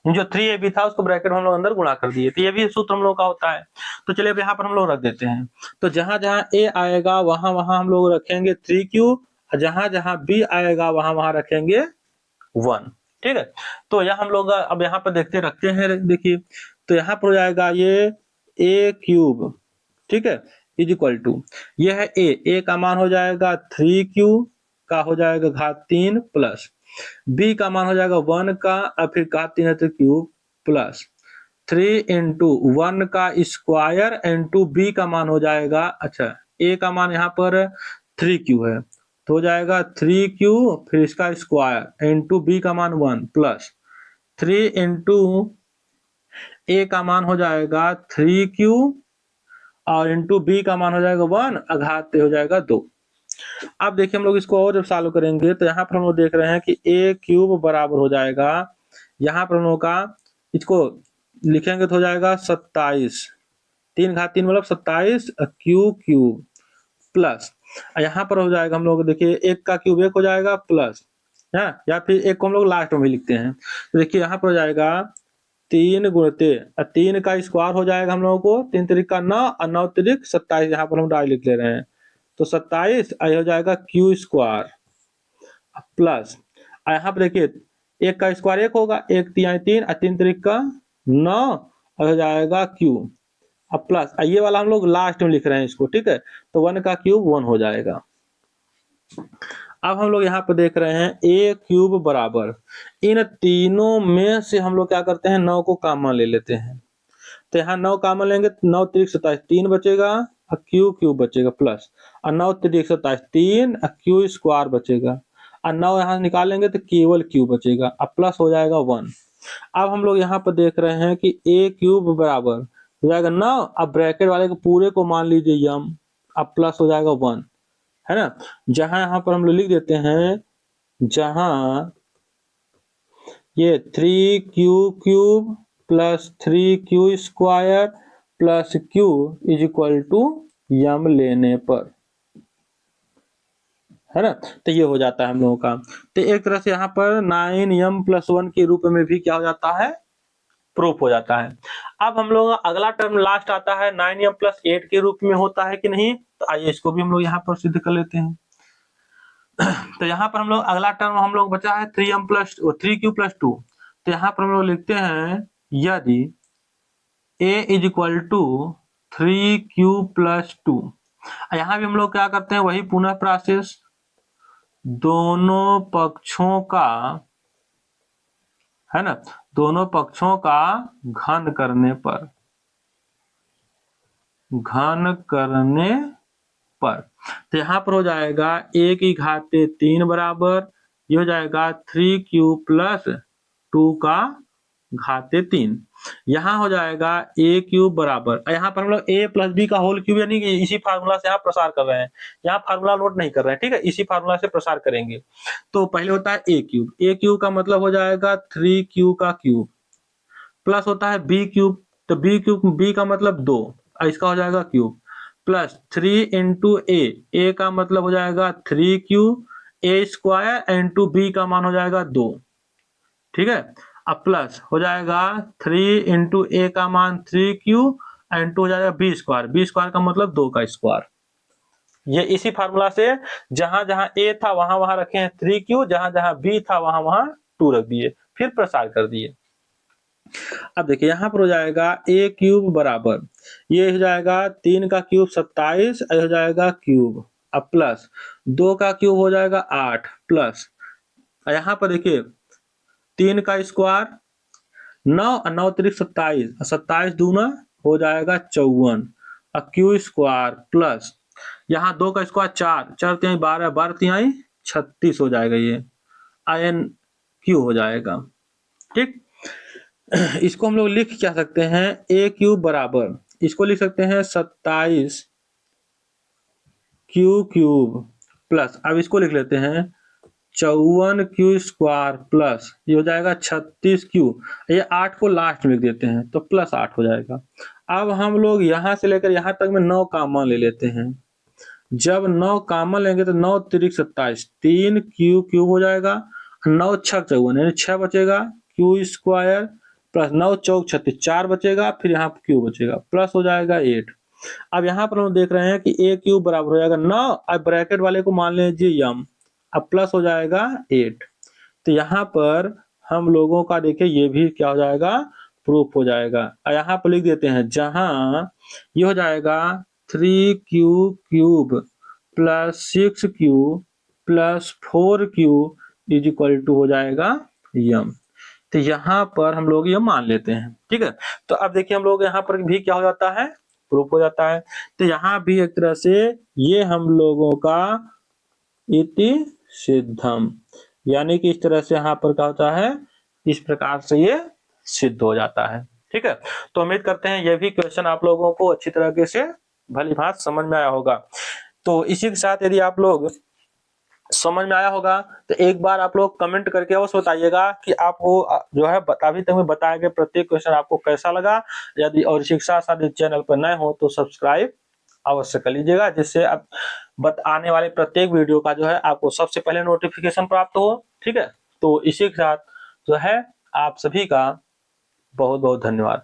जो 3ab था उसको ब्रैकेट में हम लोग अंदर गुणा कर दिए, तो ये भी सूत्र हम लोग का होता है। तो चलिए अब यहाँ पर हम लोग रख देते हैं, तो जहां जहां a आएगा वहां वहां हम लोग रखेंगे 3q, जहां जहां b आएगा वहां वहां रखेंगे 1। ठीक है, तो यह हम लोग अब यहाँ पर देखते रखते हैं, देखिए तो यहाँ पर हो जाएगा ये a क्यूब, ठीक है, इज इक्वल टू ये है a का मान हो जाएगा 3q का हो जाएगा घात 3 प्लस b का मान हो जाएगा 1 का और फिर घात 3 है तो क्यूब प्लस 3 इंटू 1 का स्क्वायर इंटू b का मान हो जाएगा, अच्छा a का मान यहाँ पर 3q है तो हो जाएगा 3q फिर इसका स्क्वायर इंटू b का मान 1 प्लस 3 इंटू a का मान हो जाएगा 3q और इंटू बी का मान हो जाएगा 1 अघात हो जाएगा 2। अब देखिए हम लोग इसको और जब सॉल्व करेंगे तो यहाँ पर हम लोग देख रहे हैं कि a क्यूब बराबर हो जाएगा, यहाँ पर हम लोग का इसको लिखेंगे तो हो जाएगा 27, 3 घात 3 मतलब 27 क्यू क्यूब प्लस यहाँ पर हो जाएगा हम लोग देखिए 1 का क्यूब 1 हो जाएगा प्लस है, या फिर 1 को हम लोग लास्ट में भी लिखते हैं, तो देखिए यहाँ पर हो जाएगा 3 गुणते 3 का स्क्वायर हो जाएगा हम लोगों को 3 त्रिक का 9 और 9 त्रिक 27, यहाँ पर हम डायरेक्ट लिख ले रहे हैं तो 27 हो जाएगा क्यू स्क्वायर प्लस यहाँ पर देखिए 1 का स्क्वायर 1 होगा, 1 3 3 और 3 त्रिक का 9 हो जाएगा क्यू अब प्लस ये वाला हम लोग लास्ट में लिख रहे हैं इसको, ठीक है, तो 1 का क्यूब 1 हो जाएगा। अब हम लोग यहाँ पर देख रहे हैं a क्यूब बराबर इन तीनों में से हम लोग क्या करते हैं 9 को कॉमन ले लेते हैं, तो यहाँ 9 कॉमन लेंगे 9 त्रिक 27 3 बचेगा और क्यू क्यूब बचेगा प्लस और 9 त्रिक 27 3 और क्यू स्क्वायर बचेगा और 9 यहाँ निकालेंगे तो केवल क्यू बचेगा अब प्लस हो जाएगा 1। अब हम लोग यहाँ पर देख रहे हैं कि a क्यूब बराबर हो जाएगा 9, अब ब्रैकेट वाले को पूरे को मान लीजिए यम, अब प्लस हो जाएगा 1, है ना। जहां यहाँ पर हम लोग लिख देते हैं जहां ये 3q cube plus 3q square plus q is equal to m लेने पर, है ना, तो ये हो जाता है हम लोगों का। तो एक तरह से यहाँ पर 9m प्लस 1 के रूप में भी क्या हो जाता है प्रूफ हो जाता है। अब हम लोग अगला टर्म लास्ट आता है 9m प्लस 8 के रूप में होता है कि नहीं, तो आइए इसको भी हम लोग यहाँ पर सिद्ध कर लेते हैं। तो यहाँ पर हम लोग अगला टर्म हम लोग बचा है 3m प्लस 3q प्लस 2, तो यहाँ पर हम लोग लिखते हैं यदि a is equal to 3q plus 2, यहाँ भी हम लोग क्या करते हैं वही पुनः प्रोसेस, दोनों पक्षों का, है ना, दोनों पक्षों का घन करने पर तो यहाँ पर हो जाएगा a की घाते 3 बराबर ये हो जाएगा 3q प्लस 2 का घाते 3, यहाँ हो जाएगा a क्यूब बराबर, यहाँ पर हम लोग a प्लस बी का होल क्यूब यानी कि इसी फार्मूला से यहाँ प्रसार कर रहे हैं, यहाँ फार्मूला नोट नहीं कर रहे हैं, ठीक है, इसी फार्मूला से प्रसार करेंगे। तो पहले होता है a क्यूब का मतलब हो जाएगा 3q का क्यूब प्लस होता है b क्यूब, तो b का मतलब 2 इसका हो जाएगा क्यूब प्लस 3 इंटू ए का मतलब हो जाएगा 3q a square into B का मान हो जाएगा 2, ठीक है, अब प्लस हो जाएगा 3 इंटू ए का मान 3q इंटू हो जाएगा बी स्क्वायर का मतलब 2 का स्क्वायर। ये इसी फार्मूला से जहां जहां a था वहां वहां रखे हैं 3q, जहां जहां b था वहां वहां 2 रख दिए फिर प्रसार कर दिए। अब देखिए यहाँ पर हो जाएगा a क्यूब बराबर ये हो जाएगा 3 का क्यूब 27 हो जाएगा क्यूब अब प्लस 2 का क्यूब हो जाएगा 8 प्लस यहाँ पर देखिए 3 का स्क्वायर 9 और 9 त्रिक 27 27 दूना हो जाएगा 54 क्यू स्क्वायर प्लस यहाँ 2 का स्क्वायर 4, 4 तिहाई 12, 12 तिहाई 36 हो जाएगा, ये आयन क्यू हो जाएगा। ठीक, इसको हम लोग लिख क्या सकते हैं, ए क्यूब बराबर, इसको लिख सकते हैं 27 क्यू क्यूब प्लस, अब इसको लिख लेते हैं 54 क्यू स्क्वायर प्लस ये हो जाएगा 36 क्यू, ये 8 को लास्ट में लिख देते हैं तो प्लस 8 हो जाएगा। अब हम लोग यहाँ से लेकर यहाँ तक में 9 कॉमन ले लेते हैं, जब 9 कॉमन लेंगे तो 9 तिरिक 27, 3 क्यू क्यूब हो जाएगा, 9 छक 54 यानी 6 बचेगा, क्यू स्क्वायर प्लस 9 चौक 36, 4 बचेगा, फिर यहाँ क्यू बचेगा, प्लस हो जाएगा 8। अब यहाँ पर हम देख रहे हैं कि ए क्यूब बराबर हो जाएगा 9, अब ब्रैकेट वाले को मान लीजिए यम, अब प्लस हो जाएगा 8। तो यहाँ पर हम लोगों का देखिए ये भी क्या हो जाएगा, प्रूफ हो जाएगा। यहाँ पर लिख देते हैं, जहां ये हो जाएगा 3 q cube plus 6 q plus 4 q is equal to हो जाएगा यम। तो यहाँ पर हम लोग ये मान लेते हैं। ठीक है, तो अब देखिए हम लोग यहाँ पर भी क्या हो जाता है, प्रूफ हो जाता है। तो यहाँ भी एक तरह से ये हम लोगों का इति सिद्धम, यानी कि इस तरह से यहाँ पर क्या होता है, इस प्रकार से ये सिद्ध हो जाता है। ठीक है, तो उम्मीद करते हैं ये भी क्वेश्चन आप लोगों को अच्छी तरीके से भली भांति समझ में आया होगा। तो इसी के साथ यदि आप लोग समझ में आया होगा तो एक बार आप लोग कमेंट करके अवश्य बताइएगा कि आपको जो है अभी तक में बताया गया प्रत्येक क्वेश्चन आपको कैसा लगा। यदि और शिक्षा साथी चैनल पर नए हो तो सब्सक्राइब अवश्य कर लीजिएगा, जिससे अब आने वाले प्रत्येक वीडियो का जो है आपको सबसे पहले नोटिफिकेशन प्राप्त हो। ठीक है, तो इसी के साथ जो है आप सभी का बहुत बहुत धन्यवाद।